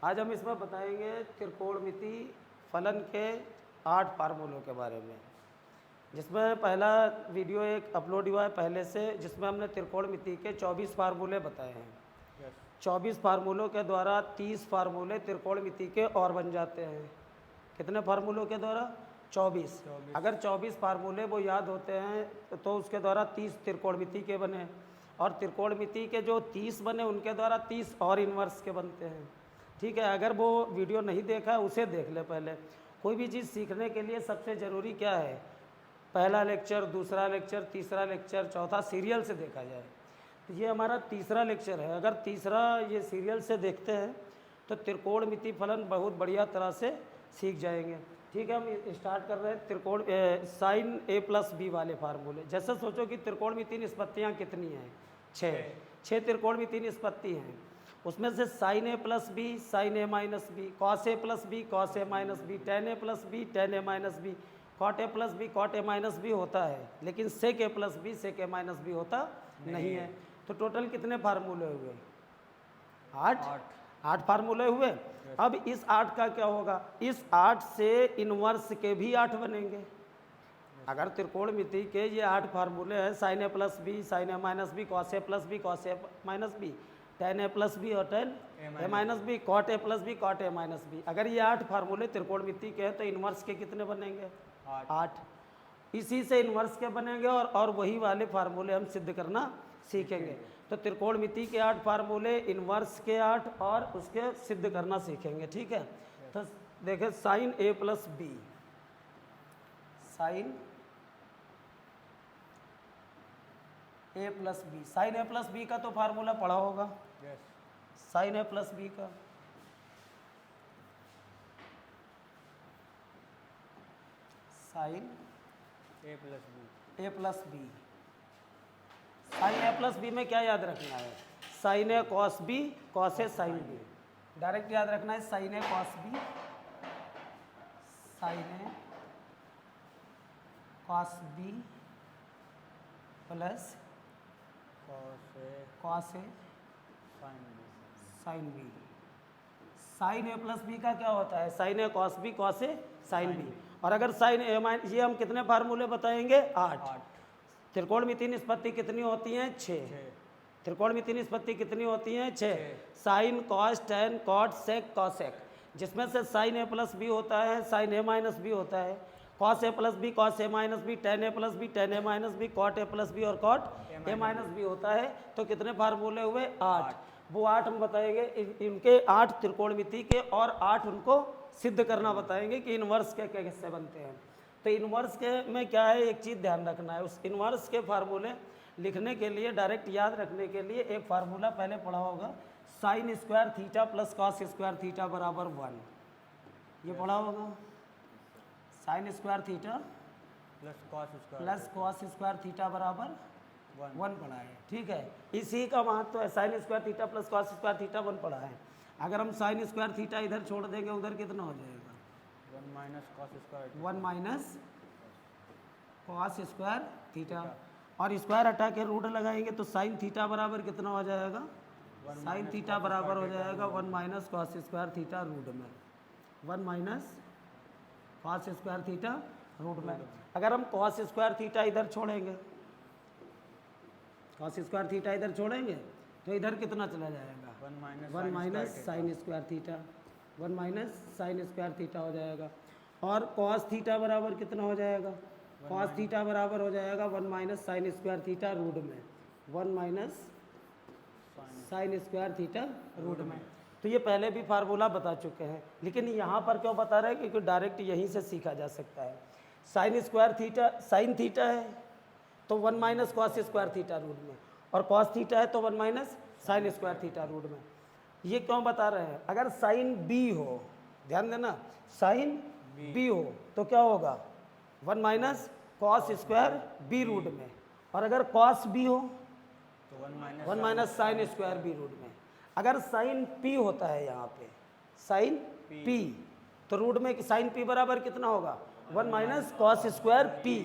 आज हम इसमें बताएंगे त्रिकोणमिति फलन के 8 फार्मूलों के बारे में, जिसमें पहला वीडियो एक अपलोड हुआ है पहले से, जिसमें हमने त्रिकोणमिति के 24 फार्मूले बताए हैं। 24 फार्मूलों के द्वारा 30 फार्मूले त्रिकोणमिति के और बन जाते हैं। कितने फार्मूलों के द्वारा? 24। अगर 24 फार्मूले वो याद होते हैं तो उसके द्वारा 30 त्रिकोणमिति के बने, और त्रिकोणमिति के जो 30 बने उनके द्वारा 30 और इन्वर्स के बनते हैं। ठीक है, अगर वो वीडियो नहीं देखा उसे देख ले। पहले कोई भी चीज़ सीखने के लिए सबसे ज़रूरी क्या है? पहला लेक्चर, दूसरा लेक्चर, तीसरा लेक्चर, चौथा सीरियल से देखा जाए। तो ये हमारा तीसरा लेक्चर है। अगर तीसरा ये सीरियल से देखते हैं तो त्रिकोणमिति फलन बहुत बढ़िया तरह से सीख जाएंगे। ठीक है, हम स्टार्ट कर रहे हैं त्रिकोण साइन ए प्लस बी वाले फार्मूले। जैसे सोचो कि त्रिकोणमिति निष्पत्तियाँ कितनी हैं? 6 त्रिकोणमिति निष्पत्ति हैं। उसमें से sine A plus B, sine A minus B, cos A plus B, cos A minus B, tan A plus B, tan A minus B, cot A plus B, cot A minus B होता है, लेकिन sec A plus B, sec A minus B होता नहीं है। तो total कितने फार्मूले हुए? 8 फार्मूले हुए। अब इस 8 का क्या होगा? इस 8 से इनवर्स के भी 8 बनेंगे। अगर त्रिकोणमिति के ये 8 फार्मूले हैं, sine A plus B, sine A minus B, cos A plus B, cos A minus B, tan A plus B और tan A minus B, cot A plus B, cot A minus B. अगर ये 8 फार्मूले त्रिकोणमिति के हैं तो inverse के कितने बनेंगे? 8। इसी से इनवर्स के बनेंगे और वही वाले फार्मूले हम सिद्ध करना सीखेंगे। तो त्रिकोणमिति के 8 फार्मूले, इनवर्स के 8 और उसके सिद्ध करना सीखेंगे। ठीक है, तो देखें sign A plus B, sine A plus B. Sine A plus B का तो फार्मूला पढ़ा होगा। साइन ए प्लस बी का sign A plus B, A plus B. Sine A plus B में क्या याद रखना है? Sign A cos B, cos A sine B. Direct याद रखना है sign A cos B, sine A cos B plus cos A sine B. Sine A plus B का क्या होता है? Sign A cos B, cos A sine B. और अगर sign A minus, ये हम कितने फार्मूले बताएंगे? 8। त्रिकोणमिति निष्पत्ति कितनी होती हैं? 6। त्रिकोणमिति निष्पत्ति कितनी होती हैं? 6। साइन, कॉस, टेन, कॉट, सेक, कॉसेक, जिसमें से साइन ए प्लस बी होता है, साइन ए माइनस बी होता है, cos A plus B, cos A minus B, tan A plus B, tan A minus B, cot A plus B और cot A minus B होता है। तो कितने फार्मूले हुए? 8। वो 8 हम बताएंगे, इनके 8 त्रिकोणमिति के और 8 उनको सिद्ध करना बताएंगे कि इनवर्स के क्या किससे बनते हैं। तो इनवर्स के में क्या है, एक चीज़ ध्यान रखना है। उस इनवर्स के फार्मूले लिखने के लिए, डायरेक्ट याद रखने के लिए एक फार्मूला पहले पढ़ा होगा, sign square theta plus cos square theta बराबर 1। ये पढ़ा होगा, sign square theta plus cos square theta बराबर 1 पढ़ा है। ठीक है, इसी का महत्व है। Sine square theta plus cos square theta 1 पढ़ा है। अगर हम साइन स्क्वायर थीटा इधर छोड़ देंगे, उधर कितना हो जाएगा? 1 minus cos square, 1 minus cos square theta, और स्क्वायर हटा के रूट लगाएंगे तो साइन थीटा बराबर कितना हो जाएगा? साइन थीटा बराबर हो जाएगा 1 minus cos square theta root में, 1 minus cos square theta root में। अगर हम कॉस स्क्वायर थीटा इधर छोड़ेंगे, कॉस स्क्वायर थीटा इधर छोड़ेंगे तो इधर कितना चला जाएगा? 1 minus sine square theta, 1 minus sine square theta हो जाएगा। और कॉस थीटा बराबर कितना हो जाएगा? कॉस थीटा बराबर हो जाएगा 1 minus sine square theta root में, 1 minus sine square theta root में। तो ये पहले भी फार्मूला बता चुके हैं, लेकिन यहाँ पर क्यों बता रहे हैं? क्योंकि डायरेक्ट यहीं से सीखा जा सकता है। Sine square theta, sine theta है तो 1 minus cos square theta root में, और कॉस थीटा है तो 1 minus sine square theta root में। ये क्यों बता रहे हैं? अगर साइन बी हो, ध्यान देना, साइन बी हो तो क्या होगा? 1 minus cos square B root में, और अगर कॉस बी हो तो 1 minus sine square B root में। अगर साइन पी होता है यहाँ पे, साइन पी, तो रूट में साइन पी बराबर कितना होगा? 1 माइनस कॉस स्क्वायर पी।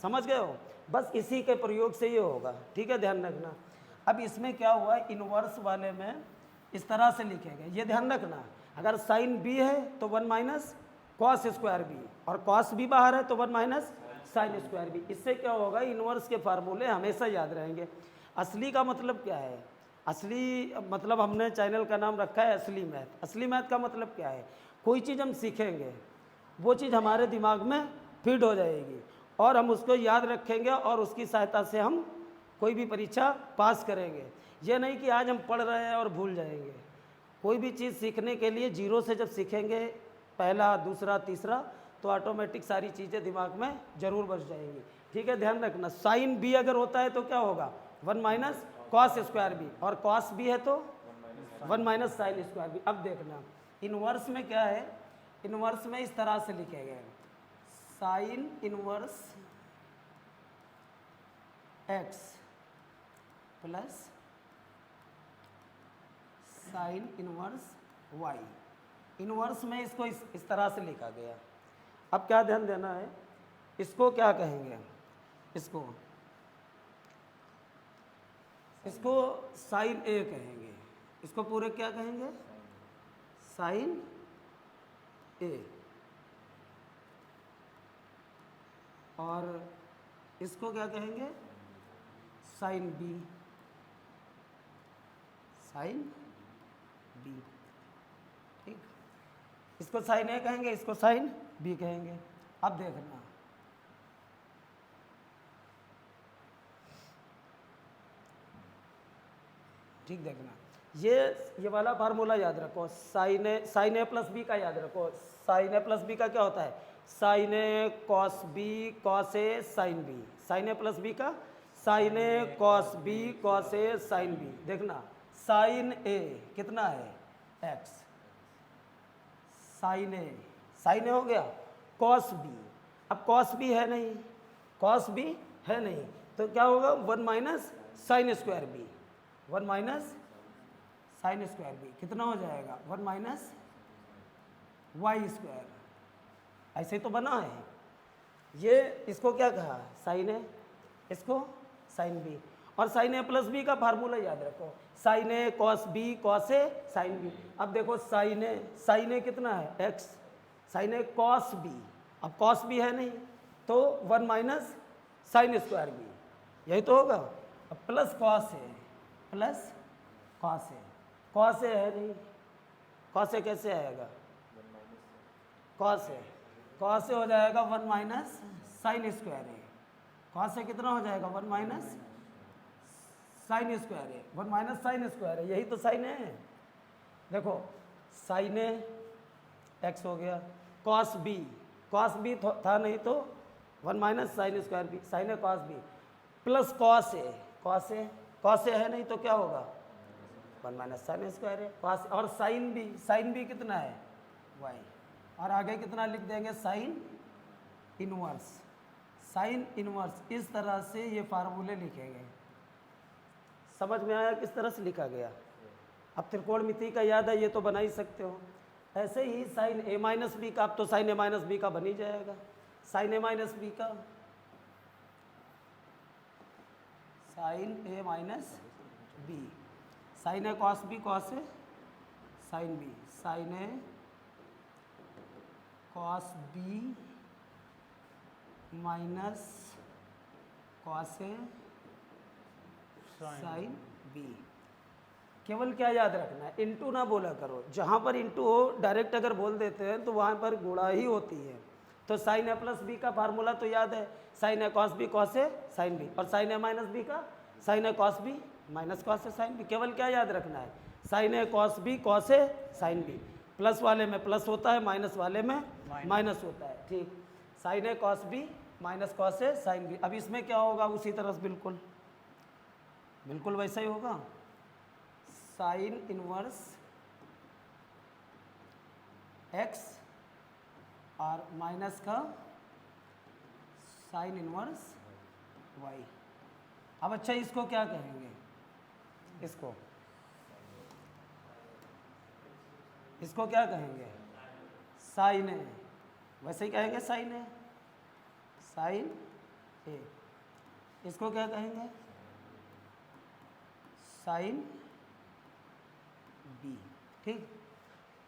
समझ गए हो? बस इसी के प्रयोग से ये होगा। ठीक है, ध्यान रखना। अब इसमें क्या हुआ, इनवर्स वाले में इस तरह से लिखेंगे, ये ध्यान रखना। अगर साइन बी है तो 1 माइनस कॉस स्क्वायर बी, और कॉस बी बाहर है तो 1 माइनस साइन स्क्वायर बी। इससे क्या होगा, इन्वर्स के फार्मूले हमेशा याद रहेंगे। असली का मतलब क्या है, असली मतलब हमने चैनल का नाम रखा है असली मैथ। असली मैथ का मतलब क्या है, कोई चीज़ हम सीखेंगे वो चीज़ हमारे दिमाग में फिट हो जाएगी और हम उसको याद रखेंगे और उसकी सहायता से हम कोई भी परीक्षा पास करेंगे। ये नहीं कि आज हम पढ़ रहे हैं और भूल जाएंगे। कोई भी चीज़ सीखने के लिए जीरो से जब सीखेंगे, पहला दूसरा तीसरा, तो ऑटोमेटिक सारी चीज़ें दिमाग में ज़रूर बस जाएंगी। ठीक है, ध्यान रखना। साइन बी अगर होता है तो क्या होगा, 1 माइनस कॉस स्क्वायर बी, और कॉस बी है तो 1 माइनस साइन स्क्वायर बी। अब देखना इनवर्स में क्या है, इनवर्स में इस तरह से लिखे गए, sine inverse x plus sine inverse Y. Inverse में इसको इस तरह से लिखा गया। अब क्या ध्यान देना है, इसको क्या कहेंगे, इसको साइन ए कहेंगे, इसको पूरे क्या कहेंगे, साइन ए, और इसको क्या कहेंगे, साइन बी, साइन बी। ठीक, इसको साइन ए कहेंगे, इसको साइन बी कहेंगे। अब देखना ठीक, देखना ये वाला फार्मूला याद रखो, साइन ए प्लस बी का याद रखो। साइन ए प्लस बी का क्या होता है, sign A cos B cos A sine B. Sine A plus B का sign A cos B cos A sine B. देखना साइन ए कितना है, एक्स, साइन ए हो गया, कॉस बी, अब कॉस बी है नहीं, कॉस बी है नहीं, तो क्या होगा, 1 minus sine square B, 1 minus sine square B कितना हो जाएगा, 1 माइनस वाई स्क्वायर। ऐसे तो बना है ये, इसको क्या कहा, साइन ए, इसको साइन बी। और साइन ए प्लस बी का फार्मूला याद रखो, sign A cos B cos A sine B. अब देखो साइन ए कितना है, X, sine A cos B, अब कॉस बी है नहीं तो 1 माइनस साइन स्क्वायर बी, यही तो होगा। अब plus cos A, plus cos A, cos A है नहीं, कॉस ए कैसे आएगा, कॉस ए हो जाएगा 1 minus sine square A. Cos A कितना हो जाएगा, 1 minus sine square A, 1 minus sine square है, यही तो साइन है। देखो साइन ए एक्स हो गया, कॉस बी था नहीं तो 1 minus sine square B, sine A cos B, plus cos A है नहीं तो क्या होगा, 1 माइनस साइन स्क्वायर है, कॉस। और साइन बी कितना है, वाई, और आगे कितना लिख देंगे, साइन इनवर्स। इस तरह से ये फार्मूले लिखे गए। समझ में आया किस तरह से लिखा गया। अब त्रिकोणमिति का याद है, ये तो बना ही सकते हो। ऐसे ही साइन ए माइनस बी का, अब तो साइन ए माइनस बी का बन ही जाएगा, साइन ए माइनस बी का, sign A minus B, sine A cos B cos A sine B, sine A cos B minus cos A sine B. केवल क्या याद रखना है, इंटू ना बोला करो, जहाँ पर इंटू हो डायरेक्ट अगर बोल देते हैं तो वहाँ पर गुणा ही होती है। तो साइन ए प्लस बी का फार्मूला तो याद है, sign A cos B cos A sine B, और साइन ए माइनस बी का sign A cos B minus cos A sine B. केवल क्या याद रखना है, sign A cos B cos A sine B, plus वाले में प्लस होता है, माइनस वाले में माइनस होता है। ठीक, sign A cos B minus cos A sine B. अब इसमें क्या होगा, उसी तरह से बिल्कुल वैसा ही होगा, साइन इनवर्स एक्स और माइनस का साइन इनवर्स वाई। अब अच्छा इसको क्या कहेंगे, इसको क्या कहेंगे, साइन ए, वैसे ही कहेंगे साइन ए। इसको क्या कहेंगे, साइन बी। ठीक,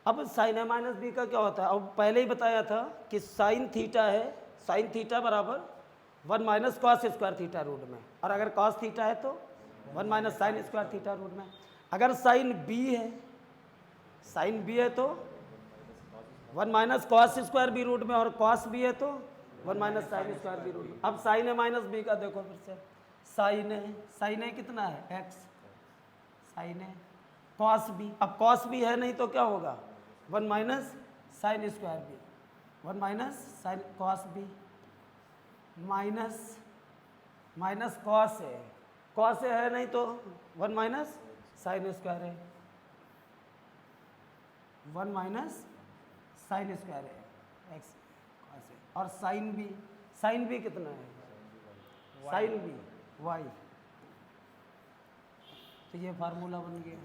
अब साइन ए माइनस बी का क्या होता है? अब पहले ही बताया था कि साइन थीटा है, साइन थीटा बराबर 1 minus cos square theta root में, और अगर कॉस थीटा है तो 1 minus sine square theta root में। अगर साइन बी है, साइन बी है तो 1 minus cos square B root में, और कॉस बी है तो 1 minus sine square B root में। अब साइन ए माइनस बी का देखो फिर से, साइन ए कितना है? X, sine A cos B, अब कॉस बी है नहीं तो क्या होगा? 1 minus sine square B, 1 minus sine cos B minus cos A है नहीं तो 1 माइनस साइन स्क्वायर है, 1 माइनस साइन स्क्वायर है एक्स कॉस ए। और साइन बी कितना है? Sine B Y. तो ये फार्मूला बन गया।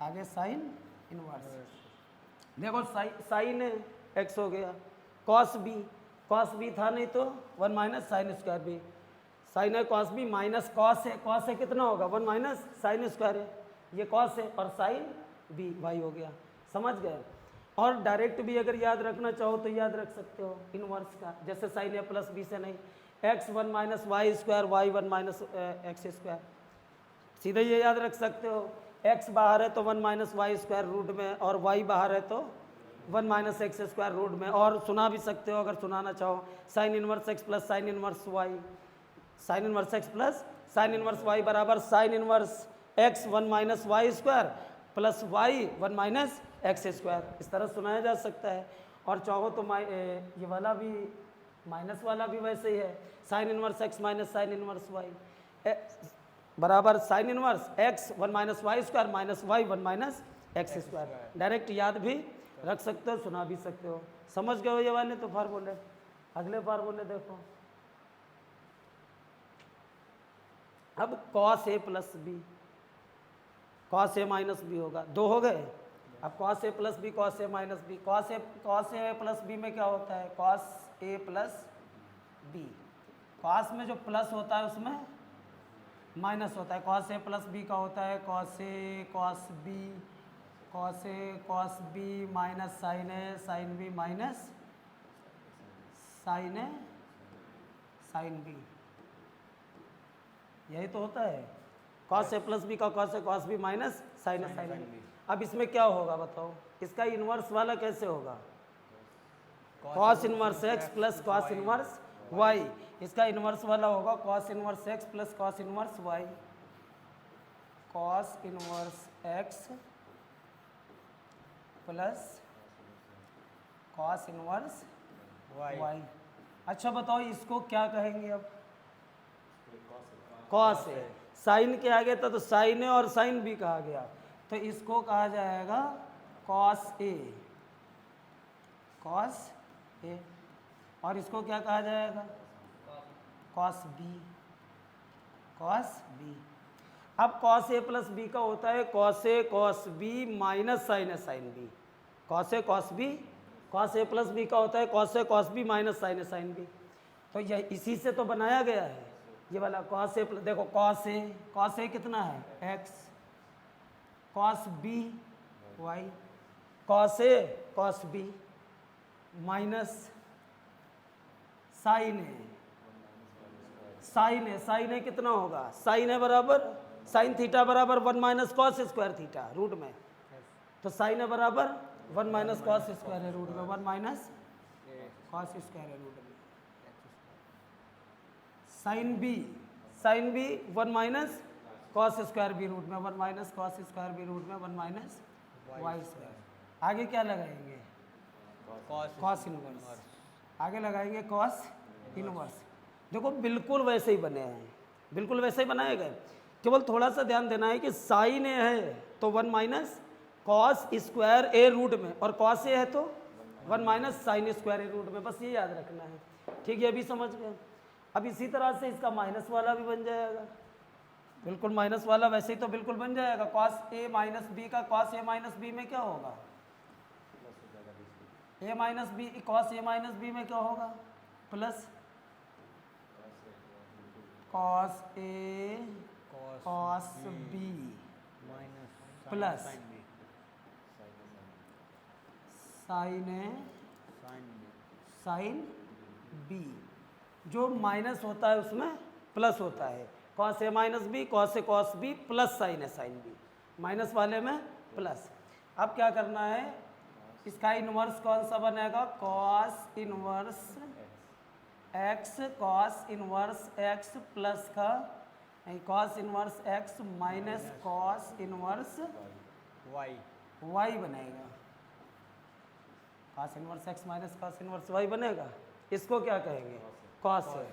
आगे साइन इनवर्स, देखो साइन एक्स हो गया, कॉस बी था नहीं तो 1 minus sine square B, sine है कॉस बी माइनस कॉस है कितना होगा? 1 माइनस साइन स्क्वायर है, ये कॉस है, और साइन बी वाई हो गया। समझ गए? और डायरेक्ट भी अगर याद रखना चाहो तो याद रख सकते हो इनवर्स का, जैसे साइन ए प्लस बी से नहीं, X 1 minus Y square, Y 1 minus X square, सीधे ये याद रख सकते हो। एक्स बाहर है तो 1 माइनस वाई स्क्वायर रूट में, और वाई बाहर है तो 1 माइनस एक्स स्क्वायर रूट में। और सुना भी सकते हो अगर सुनाना चाहो, sine inverse x plus sine inverse Y, sine inverse x plus sine inverse Y बराबर sine inverse X 1 minus Y square plus Y 1 minus X square, इस तरह सुनाया जा सकता है। और चाहो तो ये वाला भी, माइनस वाला भी वैसे ही है, sine inverse x minus sine inverse Y बराबर sine inverse X 1 minus Y square minus Y 1 minus X square. Direct याद भी रख सकते हो, सुना भी सकते हो। समझ गए हो ये वाले तो फार्मूले? अगले फार्मूले देखो, अब cos A plus B, cos A minus B होगा, दो हो गए। अब cos A plus B, cos A minus B, cos A plus B में क्या होता है? Cos A plus B, cos में जो प्लस होता है उसमें माइनस होता है, कॉस ए प्लस बी का होता है cos A cos B minus sine B minus sine B, यही तो होता है। कॉस ए प्लस बी का cos B minus sine B. अब इसमें क्या होगा बताओ? इसका इन्वर्स वाला कैसे होगा? Cos inverse X plus cos inverse Y, इसका इन्वर्स वाला होगा cos inverse X plus cos inverse Y, cos inverse X plus cos inverse Y. अच्छा बताओ इसको क्या कहेंगे? अब कॉस है, साइन के आगे था तो साइन ए और साइन बी कहा गया, तो इसको कहा जाएगा कॉस ए, और इसको क्या कहा जाएगा? Cos B. अब कॉस ए प्लस बी का होता है cos A cos B minus sine B, cos A plus B का होता है cos A cos B minus sine B. तो यह इसी से तो बनाया गया है ये वाला कॉस ए प्लस, देखो कॉस ए कितना है? X, cos B Y, cos A cos B minus sine A कितना होगा? साइन ए बराबर साइन थीटा बराबर 1 minus cos square theta root में, तो साइन ए बराबर 1 माइनस कॉस स्क्वायर है रूट में, 1 माइनस कॉस स्क्वायर है रूट में। Sine B 1 minus cos square B root में, 1 minus cos square B root में 1 माइनस वाई स्क्वायर। आगे क्या लगाएंगे? कॉस इनवर्स, आगे लगाएंगे कॉस इनवर्स। देखो बिल्कुल वैसे ही बने हैं, बिल्कुल वैसे ही बनाए गए, केवल थोड़ा सा ध्यान देना है कि साइन ए है तो 1 माइनस कॉस स्क्वायर ए रूट में, और कॉस ए है तो 1 माइनस साइन स्क्वायर ए रूट में, बस ये याद रखना है। ठीक है, अभी समझ गए। अब इसी तरह से इसका माइनस वाला भी बन जाएगा, बिल्कुल माइनस वाला वैसे ही तो बिल्कुल बन जाएगा। कॉस ए माइनस बी का कॉस ए माइनस बी में क्या होगा? A minus B, cos A minus B में क्या होगा? Plus cos A cos B plus sine B sine A sine B sine B. जो माइनस होता है उसमें प्लस होता है, cos A minus B, cos A cos B plus sine A sine B, minus वाले में प्लस। अब क्या करना है, इसका इन्वर्स कौन सा बनेगा, cos inverse X, cos inverse X plus का cos inverse X minus cos inverse Y Y बनेगा। Cos inverse X minus cos inverse Y बनेगा। इसको क्या कहेंगे, कॉस ए।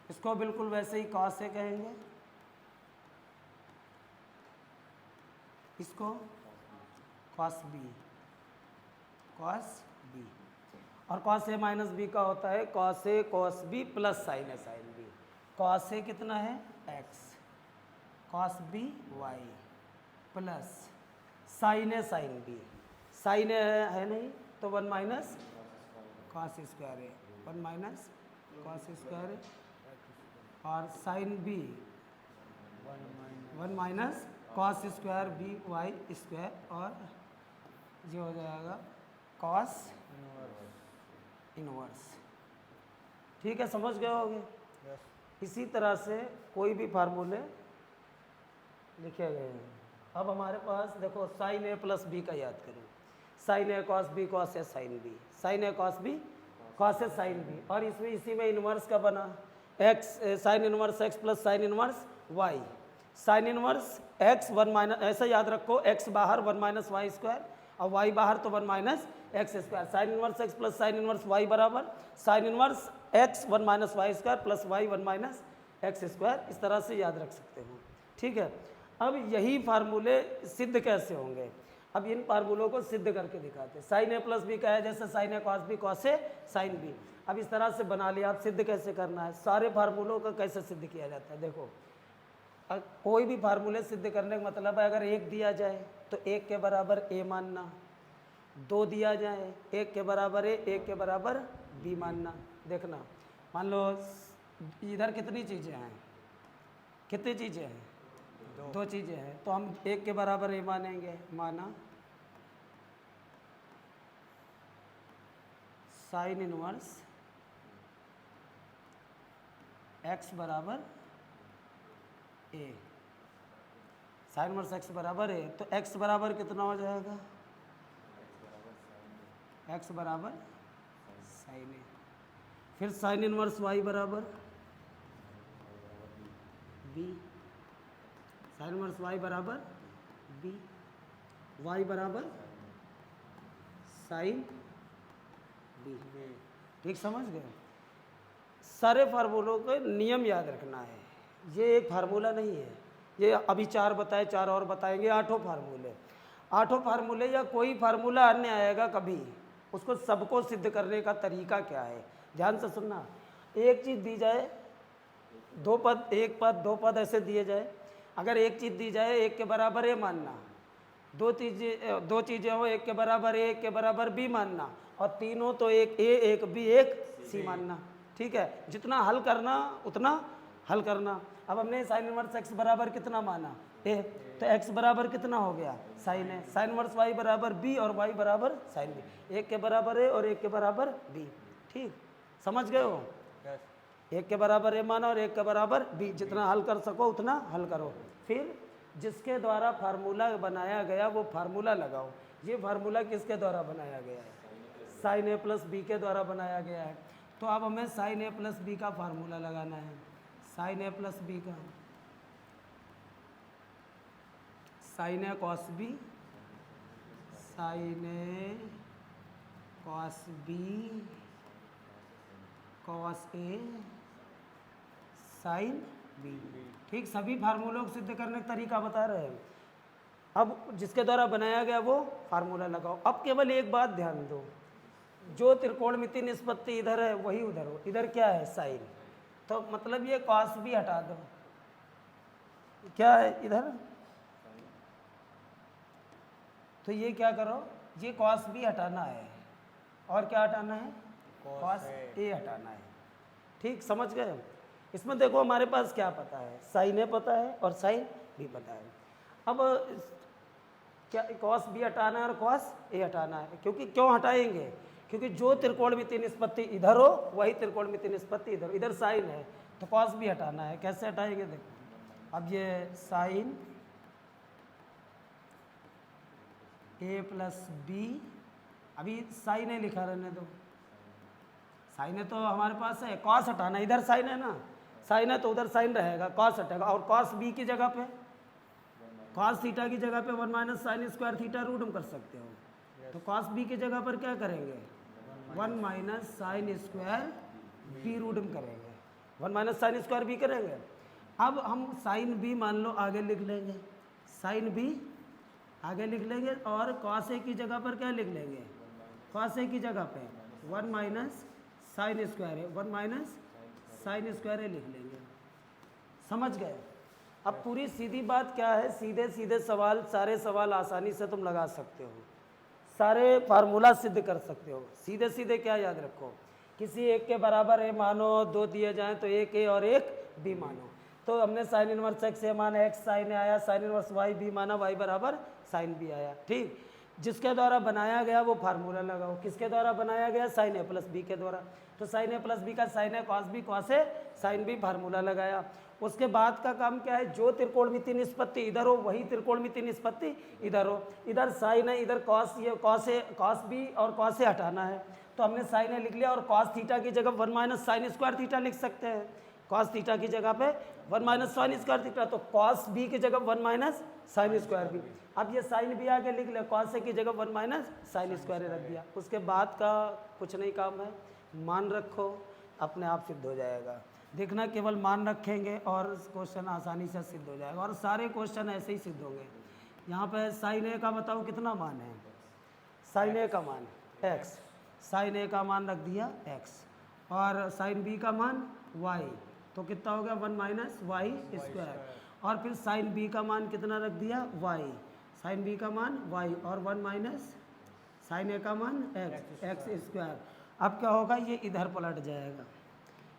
इसको बिल्कुल वैसे ही कॉस ए कहेंगे। इसको कॉस बी, कॉस बी। और कॉस ए माइनस बी का होता है cos A cos B plus sine A sine B. Cos A कितना है X, cos B Y plus sine A sine B. Sine A है नहीं तो 1 minus cos square A, 1 minus cos square A. और sine B 1 minus cos square B Y square. और ये हो जाएगा कॉस इनवर्स। ठीक है, समझ गए होंगे। इसी तरह से कोई भी फार्मूले लिखे गए हैं। अब हमारे पास देखो साइन ए प्लस बी का याद करो, sine A cos B cos A sine B, sine A cos B cos A sine B. और इसमें इसी में इन्वर्स का बना X, sine inverse X plus sine inverse Y. Sine inverse X 1 minus, ऐसा याद रखो, एक्स बाहर 1 माइनस वाई स्क्वायर और वाई बाहर तो 1 minus X square. Sine inverse X plus sine inverse Y बराबर sine inverse X 1 minus Y square plus Y 1 minus X square. इस तरह से याद रख सकते हो। ठीक है, अब यही फार्मूले सिद्ध कैसे होंगे, अब इन फार्मूलों को सिद्ध करके दिखाते हैं। साइन ए प्लस बी का है जैसे sign A cos B cos A sine B. अब इस तरह से बना लिया। अब सिद्ध कैसे करना है, सारे फार्मूलों का कैसे सिद्ध किया जाता है। देखो कोई भी फार्मूले सिद्ध करने का मतलब है, अगर 1 दिया जाए तो 1 के बराबर ए मानना, 2 दिया जाए 1 के बराबर ए, 1 के बराबर बी मानना। देखना, मान लो इधर कितनी चीज़ें हैं, कितनी चीज़ें हैं, 2 चीज़ें हैं, तो हम 1 के बराबर ए मानेंगे। माना साइन इनवर्स एक्स बराबर ए, साइन इनवर्स एक्स बराबर ए, तो एक्स बराबर कितना हो जाएगा, एक्स बराबर साइन ए। फिर साइन इनवर्स वाई बराबर बी, साइन इनवर्स वाई बराबर बी, वाई बराबर साइन बी। ठीक, समझ गए। सारे फार्मूलों के नियम याद रखना है। ये एक फार्मूला नहीं है, ये अभी 4 बताए, 4 और बताएंगे, 8 फार्मूले। 8 फार्मूले या कोई फार्मूला अन्य आएगा कभी, उसको सबको सिद्ध करने का तरीका क्या है, ध्यान से सुनना। एक चीज़ दी जाए, 2 पद, 1 पद 2 पद ऐसे दिए जाए। अगर एक चीज़ दी जाए 1 के बराबर ए मानना, 2 चीज़ें हो 1 के बराबर ए 1 के बराबर बी मानना, और 3 हो तो 1 ए 1 बी 1 सी मानना। ठीक है, जितना हल करना उतना हल करना। अब हमने साइन इनवर्स एक्स बराबर कितना माना ए, तो एक्स बराबर कितना हो गया sign A, sign inverse Y बराबर बी और वाई बराबर साइन बी। 1 के बराबर ए और 1 के बराबर बी। ठीक, समझ गए हो। 1 के बराबर ए माना और 1 के बराबर बी, जितना हल कर सको उतना हल करो। फिर जिसके द्वारा फार्मूला बनाया गया वो फार्मूला लगाओ। ये फार्मूला किसके द्वारा बनाया गया है, साइन ए प्लस बी के द्वारा बनाया गया है। तो अब हमें साइन ए प्लस बी का फार्मूला लगाना है। साइन ए प्लस बी का, sign A cos B, sine A cos B cos A sine B. ठीक, सभी फार्मूलों को सिद्ध करने का तरीका बता रहे हैं। अब जिसके द्वारा बनाया गया वो फार्मूला लगाओ। अब केवल एक बात ध्यान दो, जो त्रिकोणमिति निष्पत्ति इधर है वही उधर हो। इधर क्या है साइन, तो मतलब ये कॉस भी हटा दो। क्या है इधर, तो ये क्या करो, ये कॉस भी हटाना है और क्या हटाना है, कॉस ए हटाना है। ठीक, समझ गए। इसमें देखो हमारे पास क्या पता है, साइन ए पता है और साइन भी पता है। अब क्या कॉस बी हटाना है और कॉस ए हटाना है। क्योंकि क्यों हटाएंगे, क्योंकि जो त्रिकोणमितीय निष्पत्ति इधर हो वही त्रिकोणमितीय निष्पत्ति इधर, इधर साइन है तो कॉस भी हटाना है। कैसे हटाएंगे देखो, अब ये साइन ए प्लस बी, अभी साइन ए लिखा रहने दो, साइन है तो हमारे पास है, कॉस हटाना, इधर साइन है ना, साइन है तो उधर साइन रहेगा, कॉस हटेगा। और कॉस बी की जगह पे, कॉस थीटा की जगह पे 1 minus sine square theta root हम कर सकते हो। तो कॉस बी की जगह पर क्या करेंगे, 1 minus sine square B root हम करेंगे, 1 माइनस साइन स्क्वायर बी करेंगे। अब हम साइन बी मान लो आगे लिख लेंगे, साइन बी आगे लिख लेंगे और कॉस ए की जगह पर क्या लिख लेंगे, कॉस ए की जगह पे 1 माइनस साइन स्क्वायर है, 1 माइनस साइन स्क्वायर है लिख लेंगे। समझ गए। अब पूरी सीधी बात क्या है, सीधे सीधे सवाल, सारे सवाल आसानी से तुम लगा सकते हो, सारे फार्मूला सिद्ध कर सकते हो। सीधे सीधे क्या याद रखो, किसी एक के बराबर ए मानो, 2 दिए जाएं तो एक ए और एक बी मानो। तो हमने साइन इनवर्स एक्स ए माना, एक्स साइन ए आया, साइन इनवर्स वाई बी माना, वाई बराबर साइन बी आया। ठीक, जिसके द्वारा बनाया गया वो फार्मूला लगाओ। किसके द्वारा बनाया गया, साइन ए प्लस बी के द्वारा। तो साइन ए प्लस बी का sign A cos B cos A sine B formula लगाया। उसके बाद का काम क्या है, जो त्रिकोणमितीय निष्पत्ति इधर हो वही त्रिकोणमितीय निष्पत्ति इधर हो। इधर साइन है, इधर कॉस, ये कॉस ए, कॉस बी और कॉस ए हटाना है तो हमने साइन ए लिख लिया और कॉस थीटा की जगह 1 माइनस साइन स्क्वायर थीटा लिख सकते हैं। कॉस थीटा की जगह पे 1 माइनस साइन स्क्वायर थीटा, तो कॉस बी की जगह 1 माइनस साइन स्क्वायर बी। अब ये साइन बी आगे लिख लिया, कॉस ए की जगह 1 माइनस साइन स्क्वायर रख दिया। उसके बाद का कुछ नहीं काम है, मान रखो, अपने आप सिद्ध हो जाएगा। देखना, केवल मान रखेंगे और क्वेश्चन आसानी से सिद्ध हो जाएगा और सारे क्वेश्चन ऐसे ही सिद्ध होंगे। यहाँ पे साइन ए का बताओ कितना मान है, साइन ए का मान x, साइन ए का मान रख दिया x और साइन बी का मान y, तो कितना हो गया 1 माइनस वाई स्क्वायर। और फिर साइन बी का मान कितना रख दिया y, साइन बी का मान y और 1 माइनस साइन ए का मान x स्क्वायर। अब क्या होगा, ये इधर पलट जाएगा,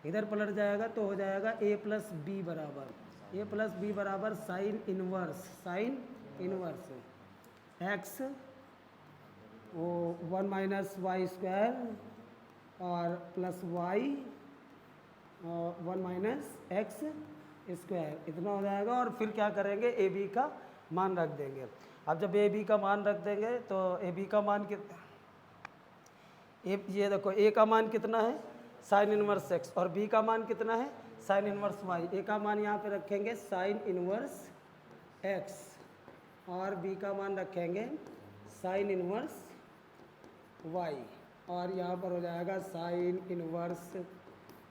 इधर पलट जाएगा तो हो जाएगा a प्लस बी बराबर, a प्लस बी बराबर साइन इनवर्स x वो 1 माइनस वाई स्क्वायर और plus Y 1 minus X square, इतना हो जाएगा। और फिर क्या करेंगे, ए बी का मान रख देंगे। अब जब ए बी का मान रख देंगे तो ए बी का मान कितना, ये देखो ए का मान कितना है साइन इनवर्स एक्स और बी का मान कितना है साइन इनवर्स वाई। ए का मान यहाँ पे रखेंगे साइन इनवर्स एक्स और बी का मान रखेंगे साइन इनवर्स वाई और यहाँ पर हो जाएगा साइन इनवर्स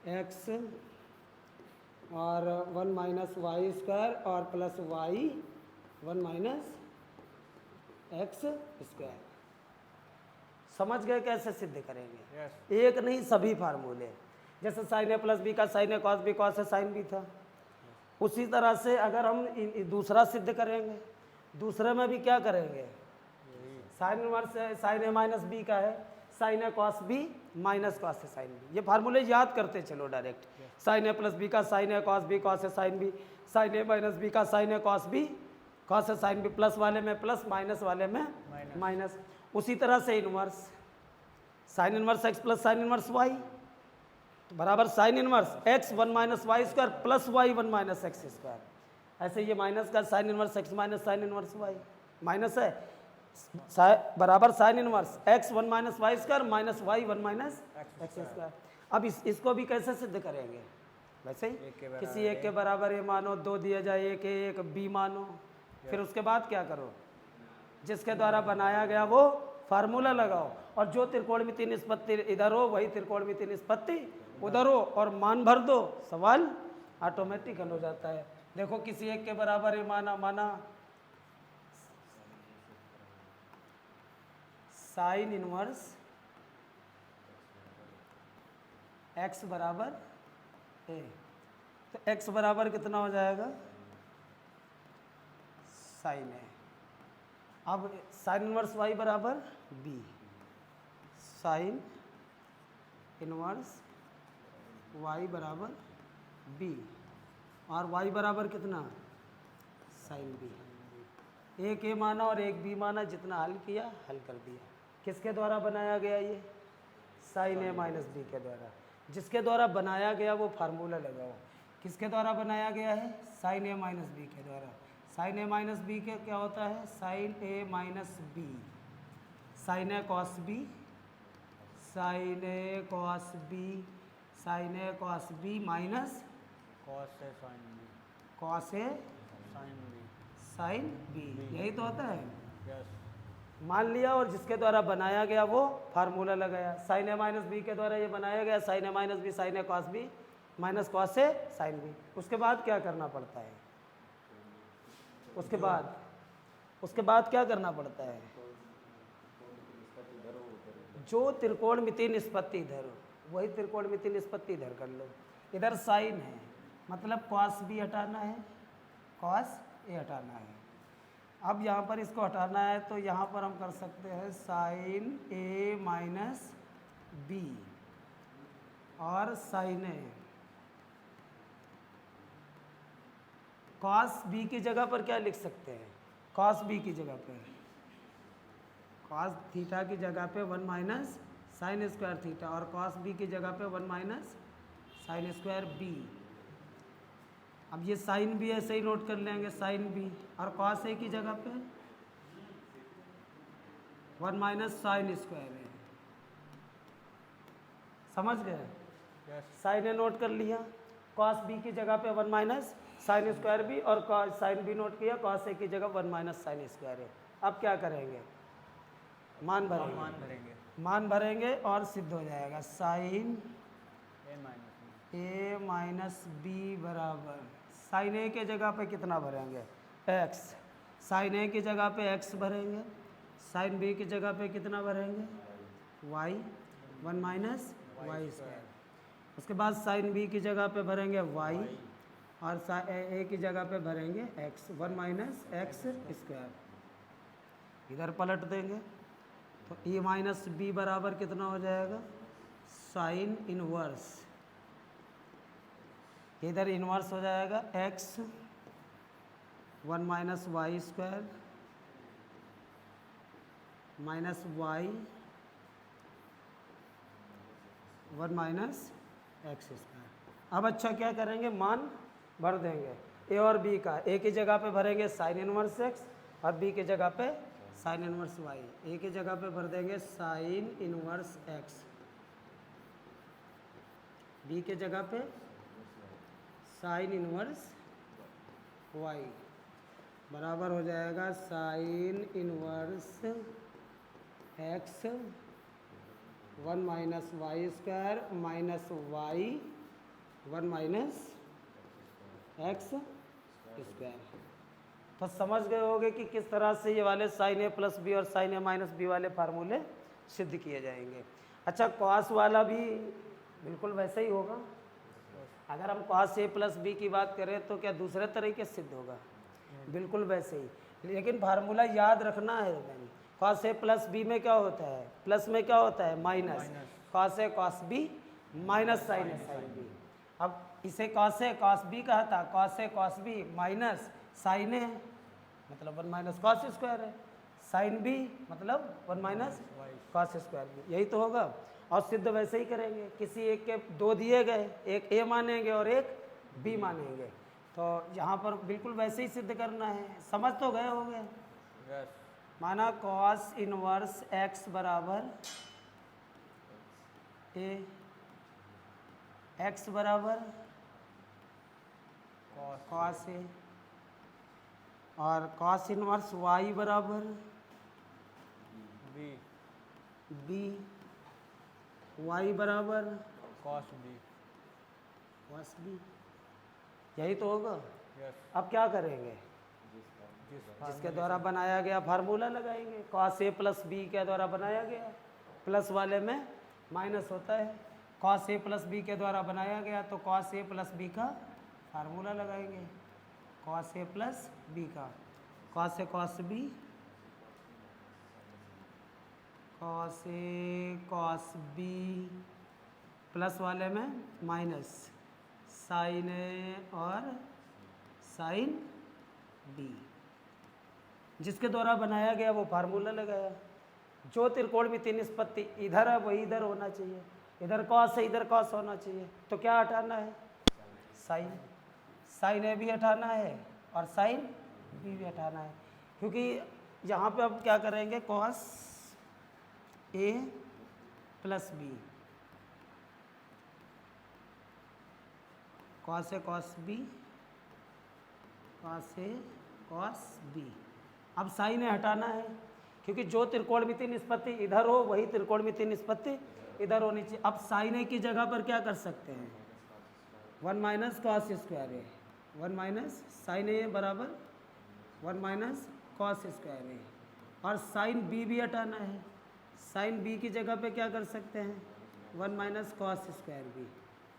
एक्स और 1 माइनस वाई स्क्वायर और plus Y 1 minus X square. समझ गए कैसे सिद्ध करेंगे? Yes. एक नहीं, सभी फार्मूले। जैसे साइन ए प्लस बी का sign A cos B cos A sine B था, उसी तरह से अगर हम दूसरा सिद्ध करेंगे, दूसरे में भी क्या करेंगे, sine inverse sine A minus B का है, sign A cos B minus cos A sine B. ये फार्मूले याद करते चलो direct. Sign A plus B का sign A cos B cos A sine B, sine A minus B का sign A cos B cos A sine B, plus वाले में plus minus वाले में माइनस। उसी तरह से inverse, sine inverse x plus sine inverse Y बराबर sine inverse X 1 minus Y square plus Y 1 minus X square. ऐसे ये माइनस का sine inverse x minus sine inverse Y minus है बराबर sine inverse X 1 minus Y square minus Y 1 minus X square. अब इसको भी कैसे सिद्ध करेंगे, वैसे ही किसी एक के बराबर ए मानो, 2 दिया जाए एक ए एक बी मानो, फिर उसके बाद क्या करो, जिसके द्वारा बनाया गया वो फार्मूला लगाओ और जो त्रिकोणमितीय निष्पत्ति इधर हो वही त्रिकोणमितीय निष्पत्ति उधर हो और मान भर दो, सवाल ऑटोमेटिक हल हो जाता है। देखो किसी एक के बराबर ए माना साइन इनवर्स x बराबर ए, तो x बराबर कितना हो जाएगा साइन ए। अब साइन इनवर्स y बराबर b, साइन इनवर्स y बराबर b और y बराबर कितना साइन b। एक ए माना और एक बी माना, जितना हल किया हल कर दिया। किसके द्वारा बनाया गया ये? साइन ए माइनस बी के द्वारा। जिसके द्वारा बनाया गया वो फार्मूला लगाओ। किसके द्वारा बनाया गया है? साइन ए माइनस बी के द्वारा। साइन ए माइनस बी के क्या होता है? Sign A minus B, sine A cos B, sine A cos B, sine A cos B minus cos A sine B, cos A sine B. Sine B, यही तो होता है। Yes. मान लिया और जिसके द्वारा बनाया गया वो फार्मूला लगाया। साइन ए माइनस बी के द्वारा ये बनाया गया, sign A minus B sine A cos B minus cos A sine B. उसके बाद क्या करना पड़ता है? उसके बाद क्या करना पड़ता है? जो त्रिकोणमितीय निष्पत्ति इधर हो वही त्रिकोणमितीय निष्पत्ति इधर कर लो। इधर साइन है मतलब कॉस बी हटाना है, कॉस ए हटाना है। अब यहाँ पर इसको हटाना है तो यहाँ पर हम कर सकते हैं साइन ए माइनस बी और साइन ए। कॉस बी की जगह पर क्या लिख सकते हैं? कॉस बी की जगह पे, कॉस थीटा की जगह पे 1 माइनस साइन स्क्वायर थीटा, और कॉस बी की जगह पे 1 माइनस साइन स्क्वायर बी। अब ये साइन भी ऐसे ही नोट कर लेंगे, साइन बी, और कॉस ए की जगह पे 1 माइनस साइन स्क्वायर है। समझ गए? यस। साइन ए नोट कर लिया, कॉस बी की जगह पे 1 माइनस साइन स्क्वायर बी, और साइन बी नोट किया, कॉस ए की जगह 1 माइनस साइन स्क्वायर है। अब क्या करेंगे? मान भरेंगे, मान भरेंगे और सिद्ध हो जाएगा साइन ए माइनस बी बराबर साइन ए के जगह पे कितना भरेंगे? एक्स। साइन ए की जगह पे एक्स भरेंगे, साइन बी की जगह पे कितना भरेंगे? Y, 1 minus Y square. उसके बाद साइन बी की जगह पे भरेंगे वाई, और ए की जगह पे भरेंगे एक्स, 1 माइनस एक्स स्क्वायर। इधर पलट देंगे तो ए माइनस बी बराबर कितना हो जाएगा? साइन इनवर्स, इधर इनवर्स हो जाएगा X 1 minus Y square minus Y 1 minus X square. अब अच्छा क्या करेंगे? मान भर देंगे ए और बी का। ए की जगह पे भरेंगे साइन इनवर्स एक्स, और बी की जगह पे साइन इनवर्स वाई। ए की जगह पे भर देंगे साइन इनवर्स एक्स, बी के जगह पे साइन इनवर्स वाई, बराबर हो जाएगा sine inverse X 1 minus Y square minus Y 1 minus X square. तो समझ गए होंगे कि किस तरह से ये वाले साइन ए प्लस बी और साइन ए माइनस बी वाले फार्मूले सिद्ध किए जाएंगे। अच्छा, कॉस वाला भी बिल्कुल वैसे ही होगा। अगर हम कॉस ए प्लस बी की बात करें तो क्या दूसरे तरीके से सिद्ध होगा? बिल्कुल वैसे ही, लेकिन फार्मूला याद रखना है। कॉस ए प्लस बी में क्या होता है? प्लस में क्या होता है? Minus. Cos A cos B minus sine A sine B. अब इसे कॉस ए कॉस बी कहा था, cos A cos B minus sine ए मतलब 1 माइनस कॉस स्क्वायर है, साइन बी मतलब 1 माइनस कॉस स्क्वायर बी। यही तो होगा। और सिद्ध वैसे ही करेंगे। किसी एक के दो दिए गए, एक ए मानेंगे और एक बी मानेंगे, तो यहाँ पर बिल्कुल वैसे ही सिद्ध करना है। समझ तो गए होंगे? यस। माना कॉस इनवर्स एक्स बराबर ए, एक्स बराबर कॉस ए, और कॉस इनवर्स वाई बराबर बी, बी, वाई बराबर कॉस बी। Cos B. यही तो होगा। यस। अब क्या करेंगे? जिसके द्वारा बनाया गया फार्मूला लगाएंगे। कॉस ए प्लस बी के द्वारा बनाया गया, प्लस वाले में माइनस होता है। कॉस ए प्लस बी के द्वारा बनाया गया तो कॉस ए प्लस बी का फार्मूला लगाएंगे। कॉस ए प्लस बी का, cos A cos B, cos A cos B, plus वाले में माइनस साइन ए और साइन बी। जिसके द्वारा बनाया गया वो फार्मूला लगाया। जो त्रिकोणमितीय निष्पत्ति इधर है वही इधर होना चाहिए, इधर कॉस है इधर कॉस होना चाहिए, तो क्या हटाना है? साइन। साइन ए भी हटाना है और साइन बी भी हटाना है, क्योंकि यहाँ पे अब क्या करेंगे, cos A plus B, cos A cos B, cos A cos B. अब साइन ए हटाना है, क्योंकि जो त्रिकोणमितीय निष्पत्ति इधर हो वही त्रिकोणमितीय निष्पत्ति इधर होनी चाहिए। अब साइन ए की जगह पर क्या कर सकते हैं, 1 minus cos square A, 1 minus sine A बराबर 1 माइनस कॉस स्क्वायर ए। और साइन बी भी हटाना है, साइन बी की जगह पे क्या कर सकते हैं, 1 minus cos square B,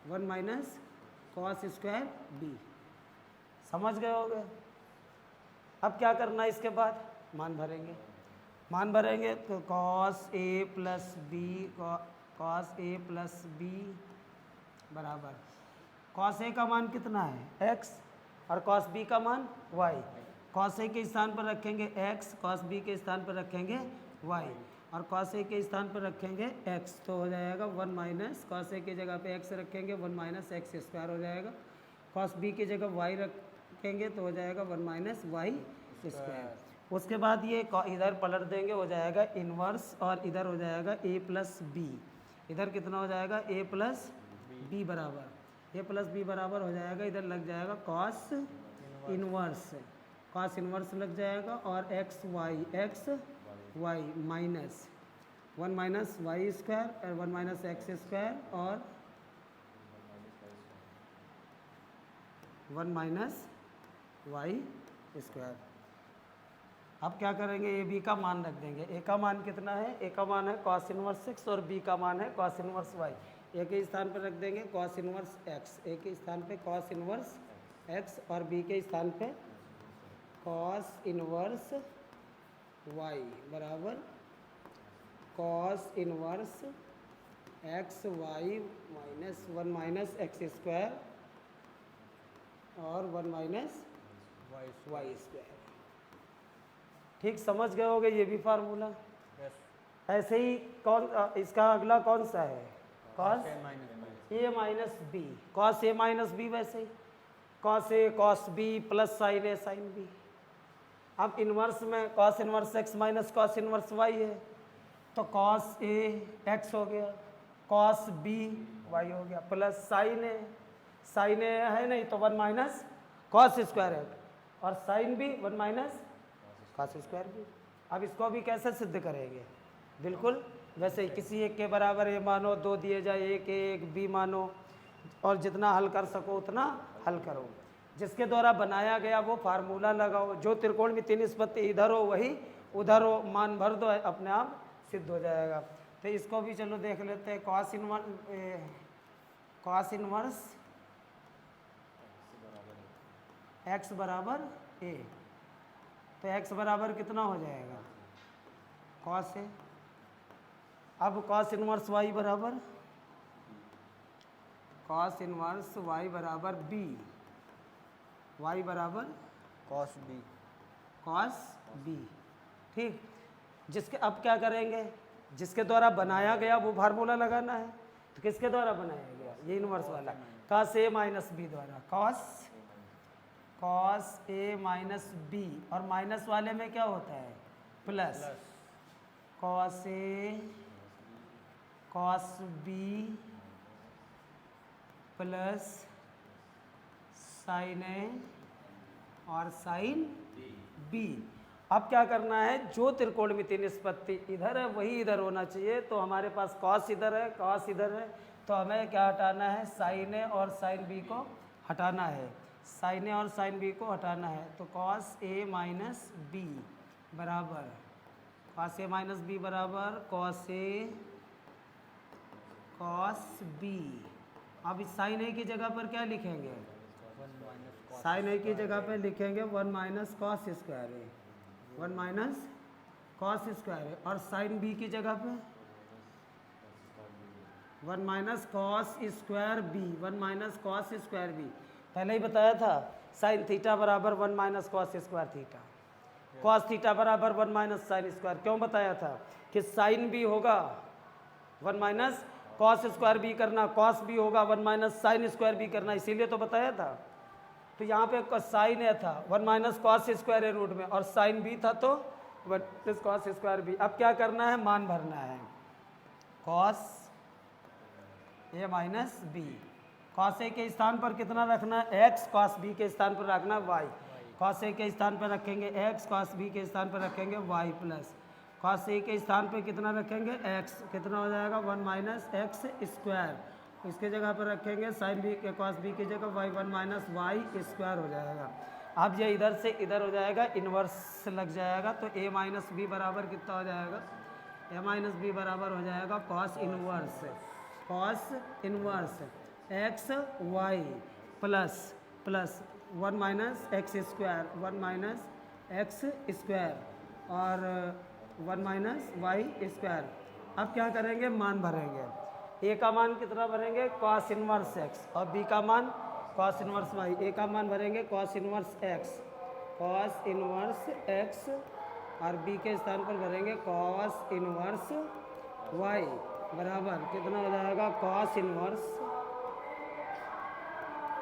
1 minus cos square B. समझ गए होगे? अब क्या करना है, इसके बाद मान भरेंगे। मान भरेंगे तो cos A plus B, cos A plus B बराबर कॉस ए का मान कितना है x और कॉस बी का मान y। कॉस ए के स्थान पर रखेंगे x, कॉस बी के स्थान पर रखेंगे y, और कॉस ए के स्थान पर रखेंगे x, तो हो जाएगा 1 माइनस कॉस ए की जगह पे x रखेंगे 1 माइनस एक्स स्क्वायर हो जाएगा, कॉस बी की जगह y रखेंगे तो हो जाएगा 1 माइनस वाई स्क्वायर। उसके बाद ये इधर पलट देंगे, हो जाएगा इन्वर्स, और इधर हो जाएगा a प्लस बी, इधर कितना हो जाएगा a प्लस बी बराबर, a प्लस बी बराबर हो जाएगा, इधर लग जाएगा कॉस इन्वर्स, कॉस इन्वर्स लग जाएगा, और X Y minus 1 minus Y square और 1 माइनस एक्स स्क्वायर और 1 माइनस वाई स्क्वायर। अब क्या करेंगे, ए बी का मान रख देंगे। ए का मान कितना है, ए का मान है कॉस इनवर्स एक्स और बी का मान है कॉस इनवर्स वाई। ए के स्थान पर रख देंगे कॉस इनवर्स एक्स, ए के स्थान पे कॉस इनवर्स एक्स और बी के स्थान पे कॉस इनवर्स वाई बराबर cos inverse X Y minus 1 minus X square और 1 माइनस वाई स्क्वायर। ठीक समझ गए होगे ये भी फार्मूला। ऐसे ही कौन इसका अगला कौन सा है, cos A minus B, cos A minus B, वैसे ही cos A cos B plus sine A sine B. अब इन्वर्स में cos inverse X minus cos inverse Y है, तो कॉस ए एक्स हो गया, कॉस बी वाई हो गया, प्लस साइन ए है नहीं तो 1 माइनस कॉस स्क्वायर है, और sine B 1 minus cos square B. अब इसको भी कैसे सिद्ध करेंगे, बिल्कुल वैसे ही, किसी एक के बराबर ए मानो, 2 दिए जाए, एक ए एक बी मानो, और जितना हल कर सको उतना हल करो। जिसके द्वारा बनाया गया वो फार्मूला लगाओ, जो त्रिकोणमितीय निष्पत्ति इधर हो वही उधर हो, मान भर दो, अपने आप सिद्ध हो जाएगा। तो इसको भी चलो देख लेते हैं, कॉस इनवर्स एक्स बराबर ए, तो एक्स बराबर कितना हो जाएगा, कॉस ए। अब कॉस इनवर्स वाई बराबर कॉस इनवर्स वाई बराबर बी, वाई बराबर कॉस बी। ठीक, जिसके अब क्या करेंगे, जिसके द्वारा बनाया गया वो फार्मूला लगाना है। तो किसके द्वारा बनाया गया, ये इनवर्स वाला, कॉस ए माइनस बी द्वारा, कॉस ए माइनस बी, और माइनस वाले में क्या होता है, plus, cos A cos B plus sine ए और साइन बी। अब क्या करना है, जो त्रिकोणमितीय निष्पत्ति इधर है वही इधर होना चाहिए, तो हमारे पास कॉस इधर है कॉस इधर है, तो हमें क्या हटाना है, साइन ए और साइन बी को हटाना है, साइन ए और साइन बी को हटाना है। तो कॉस ए माइनस बी बराबर कॉस ए माइनस बी बराबर कॉस ए कॉस बी। अब इस साइन ए की जगह पर क्या लिखेंगे, साइन ए की जगह पर लिखेंगे 1 minus cos square A, 1 minus cos square A, और साइन बी की जगह पे 1 minus cos square B, 1 minus cos square B. पहले ही बताया था साइन थीटा बराबर 1 minus cos square theta. Cos theta बराबर 1 माइनस साइन स्क्वायर। क्यों बताया था कि साइन भी होगा 1 माइनस कॉस स्क्वायर भी करना, कॉस भी होगा 1 माइनस साइन स्क्वायर भी करना, इसीलिए तो बताया था। तो यहाँ पे साइन है था 1 माइनस कॉस स्क्वायर है रूट में, और साइन भी था तो 1 माइनस कॉस स्क्वायर भी। अब क्या करना है, मान भरना है। Cos A minus B, cos ए के स्थान पर कितना रखना है एक्स, कॉस बी के स्थान पर रखना वाई। कॉस ए के स्थान पर रखेंगे एक्स, कॉस बी के स्थान पर रखेंगे वाई प्लस कॉस ए के स्थान पर कितना रखेंगे एक्स, कितना हो जाएगा 1 माइनस एक्स स्क्वायर। इसके जगह पर रखेंगे साइन बी के कॉस बी की जगह वाई 1 माइनस वाई स्क्वायर हो जाएगा। अब ये इधर से इधर हो जाएगा, इन्वर्स लग जाएगा, तो ए माइनस बी बराबर कितना हो जाएगा, ए माइनस बी बराबर हो जाएगा cos inverse X Y plus 1 minus X square, 1 minus X square और 1 माइनस वाई स्क्वायर। अब क्या करेंगे, मान भरेंगे। ए का मान कितना भरेंगे, कॉस इनवर्स एक्स, और बी का मान कॉस इनवर्स वाई। ए का मान भरेंगे कॉस इनवर्स एक्स और बी के स्थान पर भरेंगे कॉस इनवर्स वाई बराबर कितना हो जाएगा, cos inverse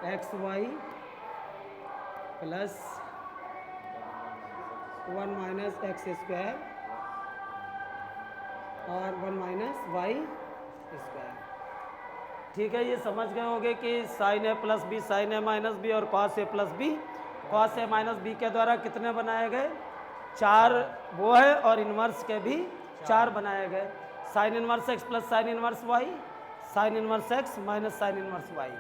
X Y plus 1 minus X square और 1 माइनस वाई स्क्वायर। ठीक है, ये समझ गए होंगे कि sine A plus B, sine A minus B और cos A plus B, cos A minus B के द्वारा कितने बनाए गए, 4 वो है, और इन्वर्स के भी 4 बनाए गए। Sine inverse x plus sine inverse Y, sine inverse x minus sine inverse y,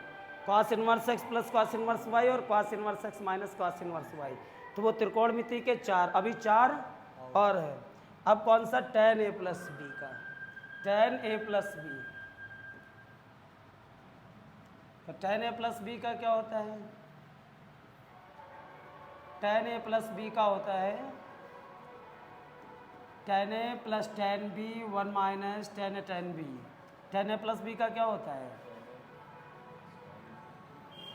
cos inverse x plus cos inverse y और cos inverse x minus cos inverse y. तो वो त्रिकोणमिति के 4, अभी 4 और है। अब कौन सा, tan a प्लस बी का, tan a प्लस बी। तो tan a प्लस बी का क्या होता है, tan a प्लस बी का होता है tan a plus tan b 1 minus tan a tan b। tan a plus B का क्या होता है,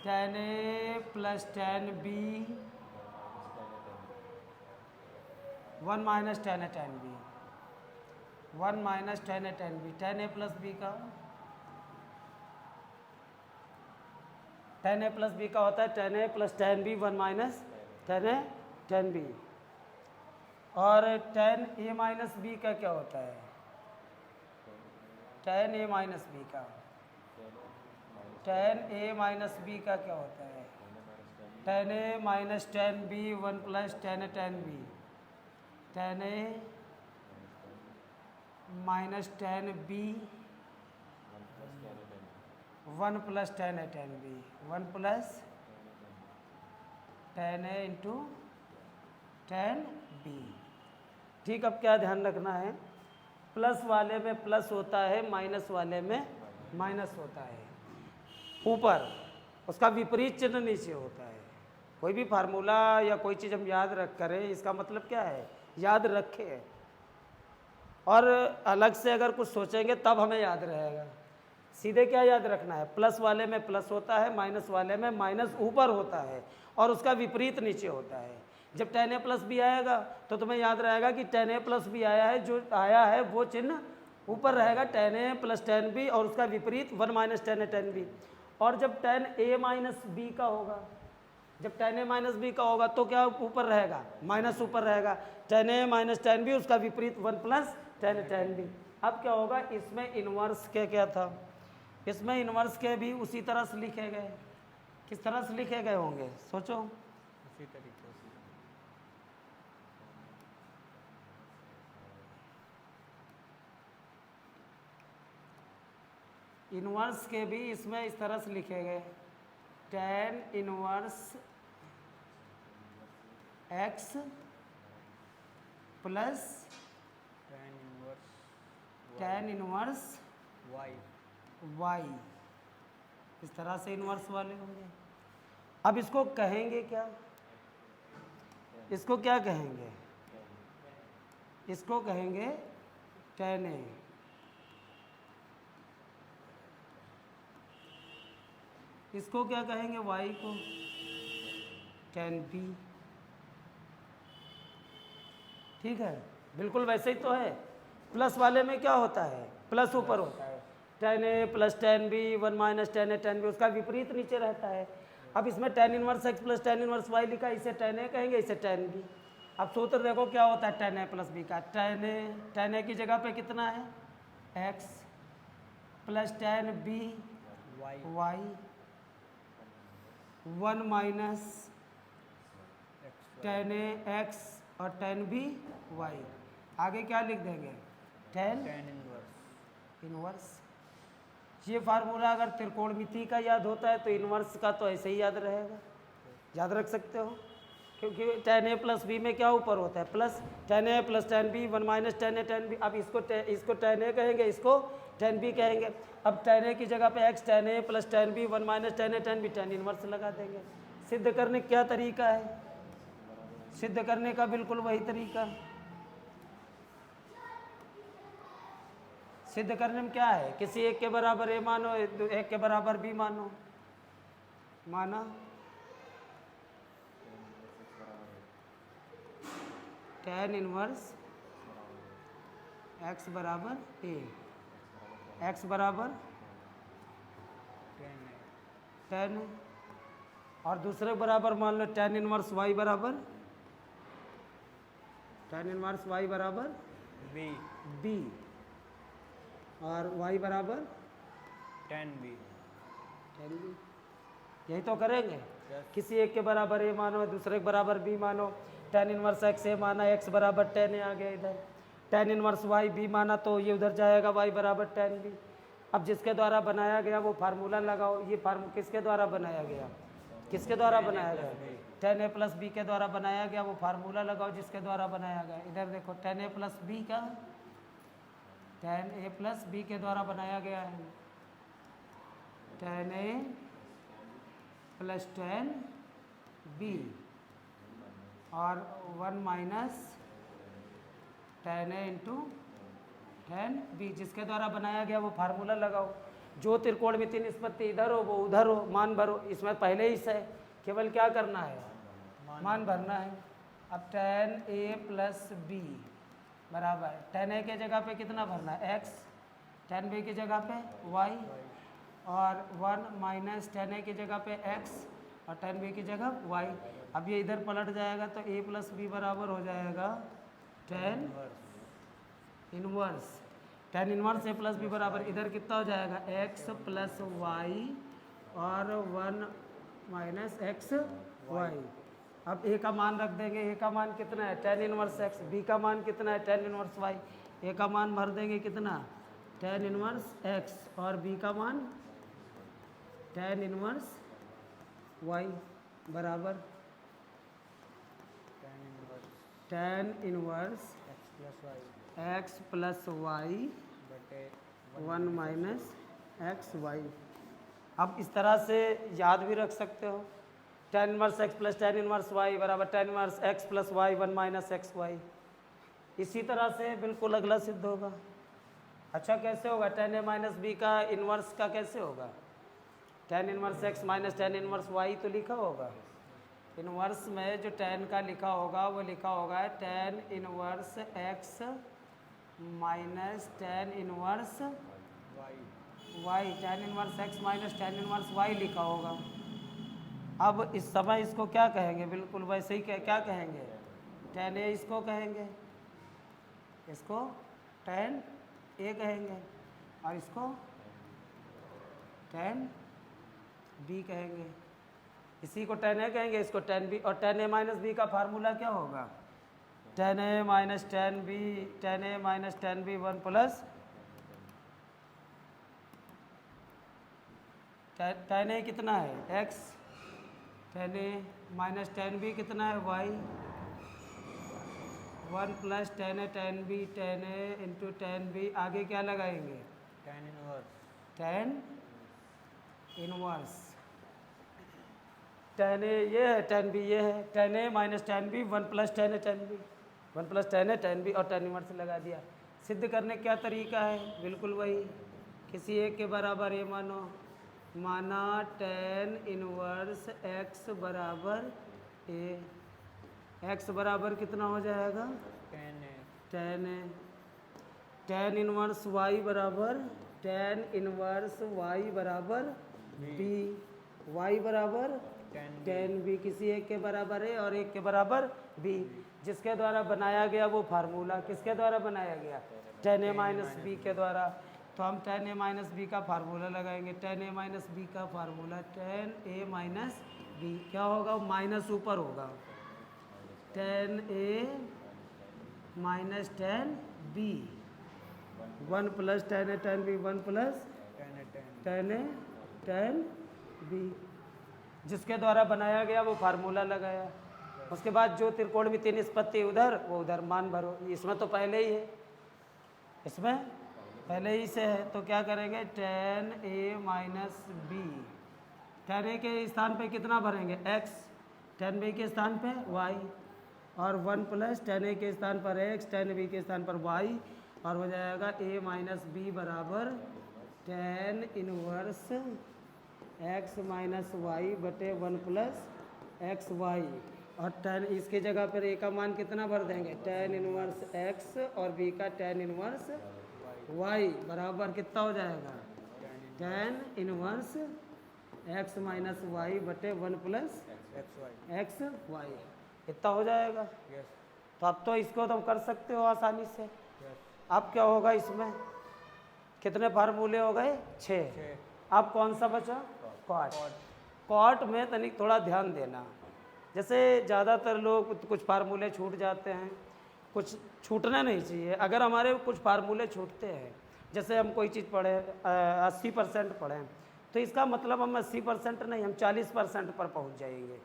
tan a plus tan b 1 minus tan a tan b, 1 minus tan a tan b। tan a plus B का, tan a plus B का होता है tan a plus tan b 1 minus tan a tan b। और tan a minus B का क्या होता है, tan a minus B का, tan a माइनस बी का क्या होता है, tan a minus tan b 1 plus tan a tan b, tan a minus tan b 1 plus tan a tan b, 1 plus tan a into tan b। ठीक, अब क्या ध्यान रखना है, प्लस वाले में प्लस होता है, माइनस वाले में माइनस होता है, ऊपर उसका विपरीत चिन्ह नीचे होता है। कोई भी फार्मूला या कोई चीज़ हम याद रख करें, इसका मतलब क्या है, याद रखें, और अलग से अगर कुछ सोचेंगे तब हमें याद रहेगा। सीधे क्या याद रखना है, प्लस वाले में प्लस होता है, माइनस वाले में माइनस ऊपर होता है, और उसका विपरीत नीचे होता है। जब tan a प्लस बी आएगा तो तुम्हें याद रहेगा कि tan a प्लस बी आया है, जो आया है वो चिन्ह ऊपर रहेगा, tan a plus tan b, और उसका विपरीत 1 minus tan a tan b। और जब tan a माइनस बी का होगा, जब tan a माइनस बी का होगा तो क्या ऊपर रहेगा, माइनस ऊपर रहेगा, tan a minus tan b, उसका विपरीत 1 plus tan a tan b। अब क्या होगा, इसमें इन्वर्स के क्या था, इसमें इन्वर्स के भी उसी तरह से लिखे गए। किस तरह से लिखे गए होंगे, सोचो, उसी तरीके से। इन्वर्स के भी इसमें इस तरह से लिखे गए, tan inverse x plus tan inverse y, इस तरह से इन्वर्स वाले होंगे। अब इसको कहेंगे क्या, इसको क्या कहेंगे, इसको कहेंगे tan a, इसको क्या कहेंगे y को tan b, ठीक है, बिल्कुल वैसे ही तो है। प्लस वाले में क्या होता है, प्लस ऊपर होता है, tan a plus tan b 1 minus tan a tan b, उसका विपरीत नीचे रहता है। अब इसमें tan inverse x plus tan inverse y लिखा, इसे tan a कहेंगे, इसे tan b। अब सूत्र देखो क्या होता है tan a प्लस b का, tan a की जगह पे कितना है x plus tan b y 1 minus tan a x और tan b y। आगे क्या लिख देंगे tan इनवर्स। ये फार्मूला अगर त्रिकोणमिति का याद होता है तो इनवर्स का तो ऐसे ही याद रहेगा, याद रख सकते हो, क्योंकि tan a प्लस बी में क्या ऊपर होता है plus, tan a plus tan b 1 minus tan a tan b। अब इसको tan a कहेंगे, इसको tan b कहेंगे। अब tan a की जगह पे x tan a plus tan b 1 minus tan a tan b, tan inverse लगा देंगे। सिद्ध करने का क्या तरीका है, सिद्ध करने का बिल्कुल वही तरीका। सिद्ध करने में क्या है, किसी एक के बराबर a मानो, एक के बराबर b मानो, माना tan इनवर्स x बराबर a, x बराबर tan, और दूसरे बराबर मान लो tan इनवर्स y बराबर, tan इनवर्स y बराबर b, और y बराबर tan b। यही तो करेंगे। किसी एक के बराबर a मानो, दूसरे के बराबर b मानो, tan इनवर्स x a माना, x बराबर tan a आ गया इधर, tan इनवर्स y b माना तो ये उधर जाएगा y बराबर tan b। अब जिसके द्वारा बनाया गया वो फार्मूला लगाओ। ये किसके द्वारा बनाया गया, किसके द्वारा बनाया गया, tan a प्लस b के द्वारा बनाया गया, वो फार्मूला लगाओ जिसके द्वारा बनाया गया। इधर देखो tan a प्लस b का, tan a प्लस b के द्वारा बनाया गया है, tan a plus tan b और 1 minus tan a into tan b, जिसके द्वारा बनाया गया वो फार्मूला लगाओ। जो त्रिकोणमिति निष्पत्ति इधर हो वो उधर हो, मान भरो, इसमें पहले ही से केवल क्या करना है, मान भरना है। अब tan a प्लस b बराबर tan a के जगह पे कितना भरना है x, tan b की जगह पे y, और 1 माइनस tan a की जगह पे x और tan b की जगह y। अब ये इधर पलट जाएगा तो a प्लस b बराबर हो जाएगा tan inverse, tan inverse a plus b बराबर इधर कितना हो जाएगा x प्लस y और 1 माइनस x y। अब a का मान रख देंगे, a का मान कितना है tan इनवर्स x, b का मान कितना है tan इनवर्स y, a का मान भर देंगे कितना tan इनवर्स x और b का मान tan इनवर्स y बराबर tan inverse x plus y 1 minus X Y. अब इस तरह से याद भी रख सकते हो, tan inverse x plus tan inverse y बराबर tan inverse x plus y 1 minus X Y. इसी तरह से बिल्कुल अगला सिद्ध होगा। अच्छा कैसे होगा, tan a माइनस b का इन्वर्स का कैसे होगा, tan inverse x minus tan inverse y तो लिखा होगा, इन्वर्स में जो tan का लिखा होगा वो लिखा होगा tan inverse x minus tan inverse y, tan inverse x minus tan inverse y लिखा होगा। अब इस समय इसको क्या कहेंगे, बिल्कुल वैसे ही क्या कहेंगे, tan a इसको कहेंगे, इसको tan a कहेंगे और इसको tan b कहेंगे। इसी को tan a कहेंगे, इसको tan b, और tan a माइनस b का फार्मूला क्या होगा, tan a minus tan b, tan a minus tan b 1 plus tan a कितना है x, tan a minus tan b कितना है y, 1 plus tan a tan b, tan a into tan b, आगे क्या लगाएंगे tan inverse, tan inverse, tan a ये है tan b ये है, tan a minus tan b 1 plus tan a tan b, 1 plus tan a tan b और tan inverse लगा दिया। सिद्ध करने का क्या तरीका है, बिल्कुल वही, किसी एक के बराबर a मानो, माना tan इनवर्स x बराबर a, x बराबर कितना हो जाएगा 10 A tan A, tan inverse Y बराबर टेन इनवर्स वाई बराबर बी, वाई बराबर 10 B टेन बी किसी एक के बराबर है और एक के बराबर बी, जिसके द्वारा बनाया गया वो फार्मूला किसके द्वारा बनाया गया, टेन ए माइनस बी के द्वारा। तो हम टेन ए माइनस बी का फार्मूला लगाएंगे। टेन ए माइनस बी का फार्मूला टेन ए माइनस बी क्या होगा, माइनस ऊपर होगा, tan A minus tan B, one plus tan A tan B, one plus 10 A 10 tan A tan B, जिसके द्वारा बनाया गया वो फार्मूला लगाया। उसके बाद जो त्रिकोणमितीय निष्पत्ति उधर वो उधर मान भरो। इसमें तो पहले ही है, इसमें पहले ही से है, तो क्या करेंगे, टेन ए माइनस बी, टेन ए के स्थान पे कितना भरेंगे एक्स, टेन बी के स्थान पे वाई, और वन प्लस टेन ए के स्थान पर एक्स, टेन बी के स्थान पर वाई, और हो जाएगा ए माइनस बी बराबर tan inverse x minus y बटे वन प्लस एक्स वाई, और टेन इसकी जगह पर ए का मान कितना भर देंगे, टेन इनवर्स एक्स और बी का टेन इनवर्स वाई बराबर कितना हो जाएगा, tan inverse x minus y बटे one plus XY x y, इतना हो जाएगा। yes तो अब तो इसको तुम कर सकते हो आसानी से। yes अब क्या होगा, इसमें कितने फार्मूले हो गए, 6। 6 अब कौन सा बचा, कॉट। कॉट में तनिक थोड़ा ध्यान देना, जैसे ज़्यादातर लोग कुछ फार्मूले छूट जाते हैं, कुछ छूटना नहीं चाहिए। अगर हमारे कुछ फार्मूले छूटते हैं, जैसे हम कोई चीज़ पढ़े 80% पढ़ें, तो इसका मतलब हम 80% नहीं, हम 40% पर पहुंच जाएंगे,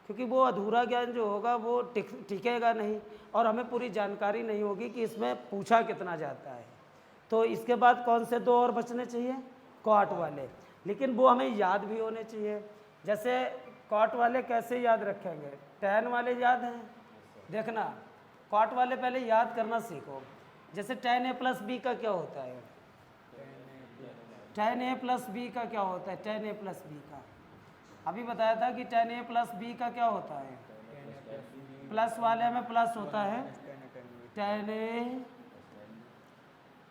क्योंकि वो अधूरा ज्ञान जो होगा वो टिकेगा नहीं, और हमें पूरी जानकारी नहीं होगी कि इसमें पूछा कितना जाता है। तो इसके बाद कौन से 2 और बचने चाहिए, कॉट वाले, लेकिन वो हमें याद भी होने चाहिए। जैसे कॉट वाले कैसे याद रखेंगे, टेन वाले याद हैं, देखना कॉट वाले पहले याद करना सीखो। जैसे टेन ए प्लस बी का क्या होता है, टेन ए प्लस बी का क्या होता है, टेन ए प्लस बी का अभी बताया था कि टेन ए प्लस बी का क्या होता है, प्लस वाले में प्लस होता है, 10 ए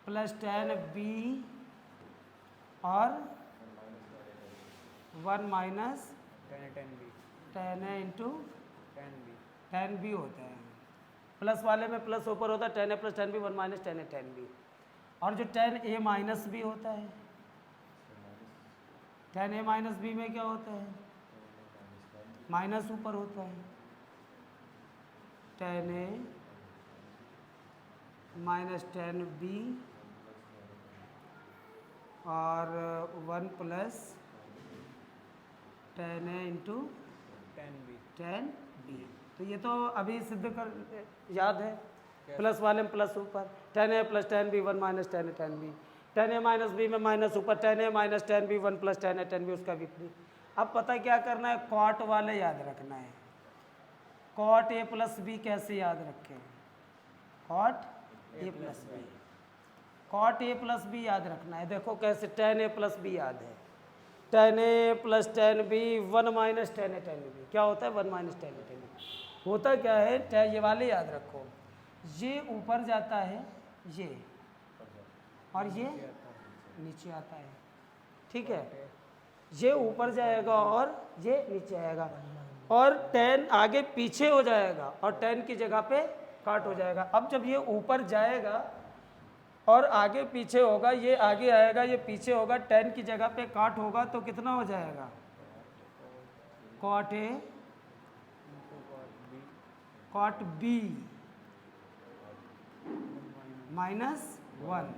प्लस 10 बी और 1 माइनस 10 B 10 ए इंटू 10 B 10 बी होता है। प्लस वाले में प्लस ऊपर होता है, 10 ए प्लस 10 बी, 1 माइनस 10 ए 10 बी, और जो 10 ए माइनस बी होता है, 10 ए माइनस बी में क्या होता है, माइनस ऊपर होता है, 10 ए माइनस 10 बी और 1 प्लस 10 ए इंटू 10 B 10 बी। तो ये तो अभी सिद्ध कर याद है, प्लस वाले में प्लस ऊपर, 10 ए प्लस 10 बी, 1 माइनस 10 ए 10 बी, 10 ए माइनस बी में माइनस ऊपर, 10 ए माइनस 10 बी, 1 प्लस 10 ए 10 बी, उसका विपरीत। अब पता क्या करना है, कॉट वाले याद रखना है। कॉट ए प्लस बी कैसे याद रखें, cot A plus B, cot A plus B याद रखना है। देखो कैसे, 10 ए प्लस बी याद है, 10 ए प्लस 10 बी, 1 माइनस 10 ए 10 बी, क्या होता है 1 माइनस 10 ए 10 बी, होता क्या है, ये वाले याद रखो, ये ऊपर जाता है ये, और ये नीचे आता है, ठीक है, ये ऊपर जाएगा और ये नीचे आएगा, और 10 आगे पीछे हो जाएगा और 10 की जगह पे काट हो जाएगा। अब जब ये ऊपर जाएगा और आगे पीछे होगा, ये आगे आएगा ये पीछे होगा, 10 की जगह पे काट होगा, तो कितना हो जाएगा, cot A cot B minus 1,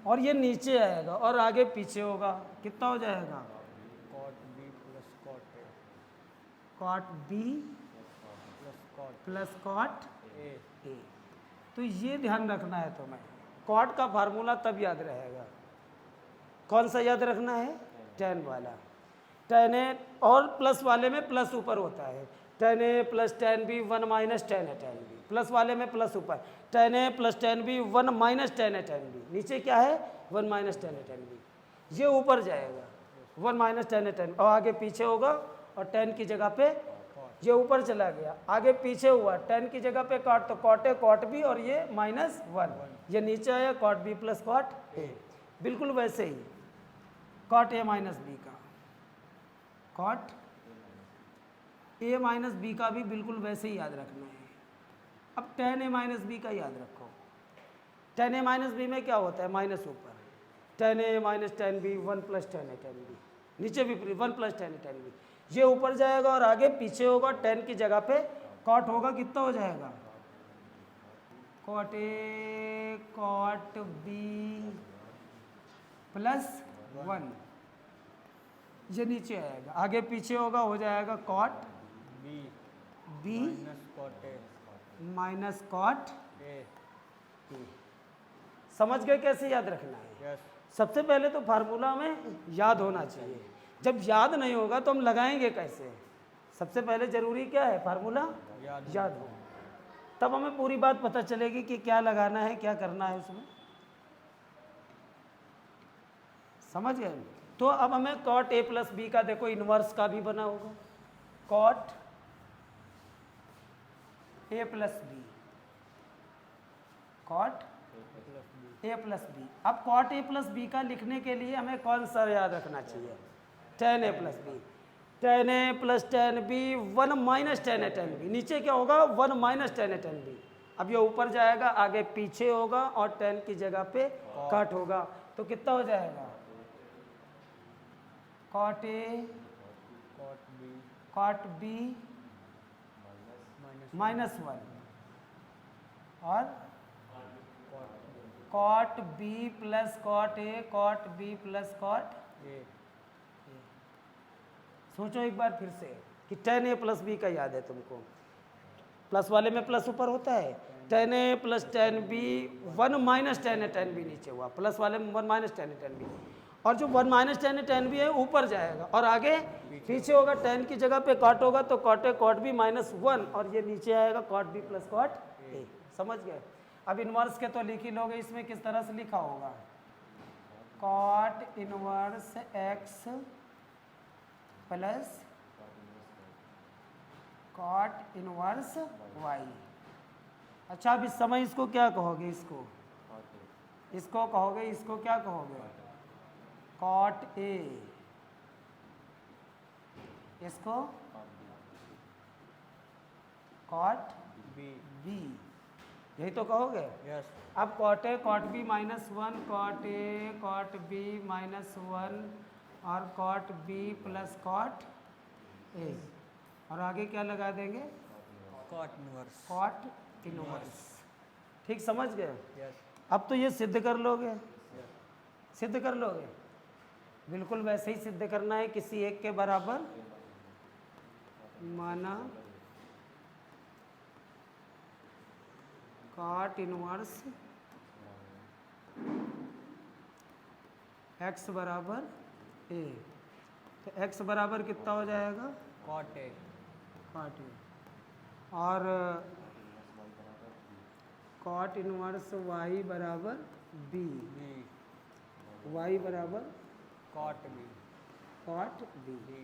और ये नीचे आएगा और आगे पीछे होगा, कितना हो जाएगा, cot B plus cot A cot B plus cot plus cot A A. तो ये ध्यान रखना है तुम्हें, कॉट का फार्मूला तब याद रहेगा, कौन सा याद रखना है, 10 वाला, 10 ए, और प्लस वाले में प्लस ऊपर होता है, 10 ए प्लस 10 बी, 1 माइनस 10 ए 10 बी, प्लस वाले में प्लस ऊपर, 10 ए प्लस 10 बी, 1 माइनस 10 ए 10 बी, नीचे क्या है 1 माइनस 10 ए 10 बी, ये ऊपर जाएगा 1 माइनस 10 ए 10, और आगे पीछे होगा और 10 की जगह पे ये ऊपर चला गया, आगे पीछे हुआ, टेन की जगह पे कॉट, तो कॉट ए कॉट बी और ये -1, ये नीचे आया cot B plus cot A. बिल्कुल वैसे ही कॉट ए माइनस बी का, कॉट ए माइनस बी का भी बिल्कुल वैसे ही याद रखना है। अब टेन ए माइनस बी का याद रखो, टेन ए माइनस बी में क्या होता है, माइनस ऊपर, टेन ए minus tan B, 1 plus tan ए टेन बी, नीचे भी 1 प्लस टेन ए टेन बी, ये ऊपर जाएगा और आगे पीछे होगा, टेन की जगह पे कॉट होगा, कितना हो जाएगा, cot A cot B plus 1, ये नीचे आएगा, आगे पीछे होगा, हो जाएगा cot B B minus cot A minus cot A. समझ गए कैसे याद रखना है? यस। सबसे पहले तो फार्मूला में याद होना चाहिए, जब याद नहीं होगा तो हम लगाएंगे कैसे? सबसे पहले जरूरी क्या है, फार्मूला याद हो, तब हमें पूरी बात पता चलेगी कि क्या लगाना है, क्या करना है उसमें। समझ गए? तो अब हमें कॉट ए प्लस बी का देखो इनवर्स का भी बना होगा, cot A plus B, cot A plus B. अब कॉट ए प्लस बी का लिखने के लिए हमें कौन सा याद रखना चाहिए, टेन ए प्लस बी, टेन ए plus tan B, 1 minus tan ए टेन बी, नीचे क्या होगा, 1 माइनस टेन ए टेन बी। अब ये ऊपर जाएगा, आगे पीछे होगा और टेन की जगह पे कट होगा, तो कितना हो जाएगा, कॉट ए कॉट बी -1 और cot B plus cot A, cot B plus cot A. सोचो एक बार फिर से कि टेन ए प्लस बी का याद है तुमको, प्लस वाले में प्लस ऊपर होता है, टेन ए plus tan B, 1 minus tan ए टेन बी नीचे हुआ, प्लस वाले में 1 माइनस टेन ए टेन बी, और जो 1 माइनस टेन ए टेन बी है ऊपर जाएगा और आगे पीछे होगा, टेन की जगह पे कॉट होगा, तो कॉट ए कॉट बी -1 और ये नीचे आएगा cot B plus cot A. समझ गए? अब इनवर्स के तो लिख ही लोगे, इसमें किस तरह से लिखा होगा, cot inverse x plus cot inverse Y. अच्छा, अब इस समय इसको क्या कहोगे, इसको कहोगे, इसको क्या कहोगे, कॉट ए, इसको कॉट बी, यही तो कहोगे। यस। अब cot A cot B -1, cot A cot B -1 और cot B plus cot A, और आगे क्या लगा देंगे, कॉट इनवर्स। Cot inverse. ठीक समझ गए? यस। अब तो ये सिद्ध कर लोगे, सिद्ध कर लोगे, बिल्कुल वैसे ही सिद्ध करना है, किसी एक के बराबर माना कॉट इनवर्स x बराबर a, तो x बराबर कितना हो जाएगा, कॉट ए कॉट ए, और कॉट इनवर्स y बराबर b, बी y बराबर cot B cot b। B.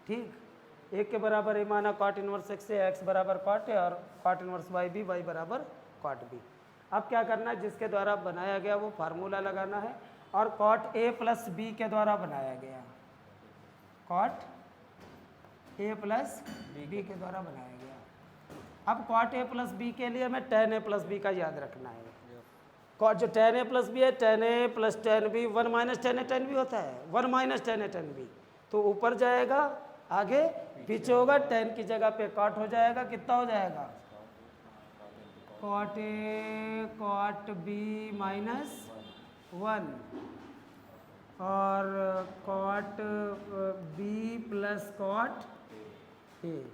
ठीक, एक के बराबर ए माना कॉट इनवर्स x से, x बराबर कॉट ए, और cot inverse y b, y बराबर कॉट बी। अब क्या करना है, जिसके द्वारा बनाया गया वो फार्मूला लगाना है, और कॉट ए प्लस बी के द्वारा बनाया गया, कॉट ए प्लस बी के द्वारा बनाया गया। अब कॉट ए प्लस बी के लिए हमें टेन ए प्लस बी का याद रखना है। कॉट जो टेन ए प्लस बी है, टेन ए plus tan B, 1 minus tan ए टेन बी होता है, 1 माइनस टेन ए टेन बी, तो ऊपर जाएगा, आगे पीछे होगा, टेन की जगह पे कॉट हो जाएगा, कितना हो जाएगा, कॉट ए कॉट बी -1 और cot B plus cot A.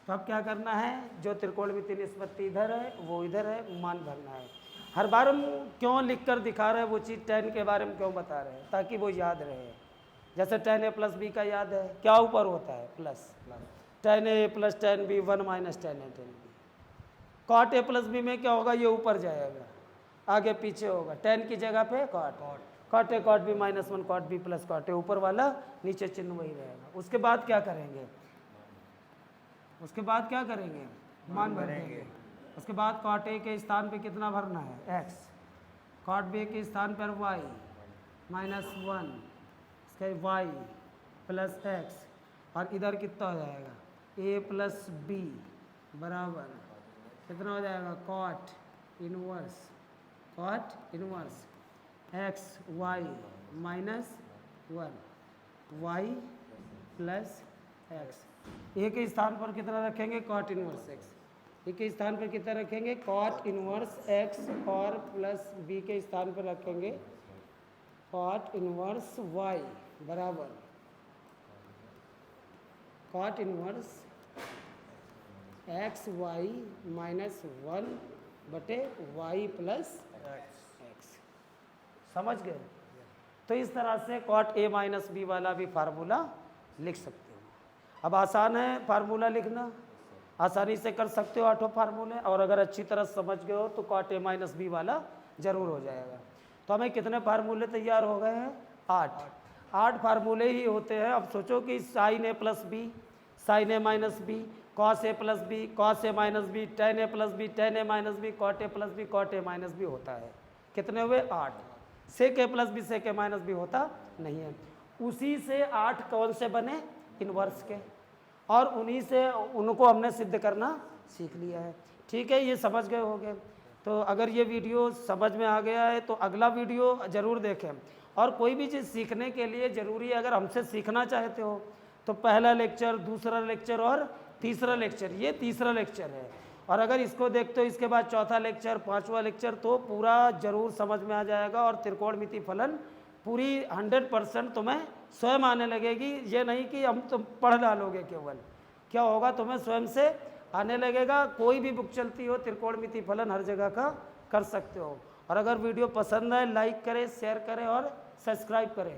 तो अब क्या करना है, जो त्रिकोणमितीय निष्पत्ति इधर है वो इधर है, मान भरना है। हर बार हम क्यों लिख कर दिखा रहे हैं वो चीज़, टेन के बारे में क्यों बता रहे हैं, ताकि वो याद रहे। जैसे टेन ए प्लस बी का याद है, क्या ऊपर होता है, plus, tan A plus tan B, 1 minus tan A tan B. Cot A plus B में क्या होगा, ये ऊपर जाएगा, आगे पीछे होगा, टेन की जगह पे cot, cot A cot B -1 cot B plus cot A, ऊपर वाला नीचे चिन्ह वही रहेगा। उसके बाद क्या करेंगे, उसके बाद क्या करेंगे, मान भर देंगे। उसके बाद कॉट ए के स्थान पे कितना भरना है, x, कॉट बी के स्थान पर y -1, इसका y प्लस x, और इधर कितना हो जाएगा a प्लस b बराबर कितना हो जाएगा, cot inverse x y -1 y plus x, A के स्थान पर कितना रखेंगे, कॉट इनवर्स x, ए के स्थान पर कितना रखेंगे, कॉट इनवर्स x, और प्लस बी के स्थान पर रखेंगे कॉट इनवर्स y बराबर कॉट इनवर्स एक्स वाई -1 बटे वाई प्लस एक्स। समझ गए। तो इस तरह से कॉट ए माइनस बी वाला भी फार्मूला लिख सकते हो। अब आसान है फार्मूला लिखना, आसानी से कर सकते हो 8 फार्मूले, और अगर अच्छी तरह समझ गए हो तो कॉट ए माइनस बी वाला ज़रूर हो जाएगा। तो हमें कितने फार्मूले तैयार हो गए हैं, 8 फार्मूले ही होते हैं। अब सोचो कि sine A plus B, sine A minus B, cos A plus B, cos A minus B, tan A plus B, tan A minus B, cot A plus B, cot A minus B होता है। कितने हुए, 8। Sec A plus B, sec A minus B होता नहीं है। उसी से 8 कौन से बने, इनवर्स के, और उन्हीं से उनको हमने सिद्ध करना सीख लिया है। ठीक है, ये समझ गए होंगे। तो अगर ये वीडियो समझ में आ गया है तो अगला वीडियो ज़रूर देखें। और कोई भी चीज़ सीखने के लिए ज़रूरी है, अगर हमसे सीखना चाहते हो तो पहला लेक्चर, दूसरा लेक्चर और तीसरा लेक्चर, ये तीसरा लेक्चर है। और अगर इसको देखते हो इसके बाद चौथा लेक्चर, पांचवा लेक्चर, तो पूरा ज़रूर समझ में आ जाएगा। और त्रिकोणमिति फलन पूरी 100% तुम्हें स्वयं आने लगेगी। ये नहीं कि हम तुम पढ़ डालोगे, केवल क्या होगा, तुम्हें स्वयं से आने लगेगा। कोई भी बुक चलती हो, त्रिकोणमिति फलन हर जगह का कर सकते हो। और अगर वीडियो पसंद है लाइक करें, शेयर करें और सब्सक्राइब करें।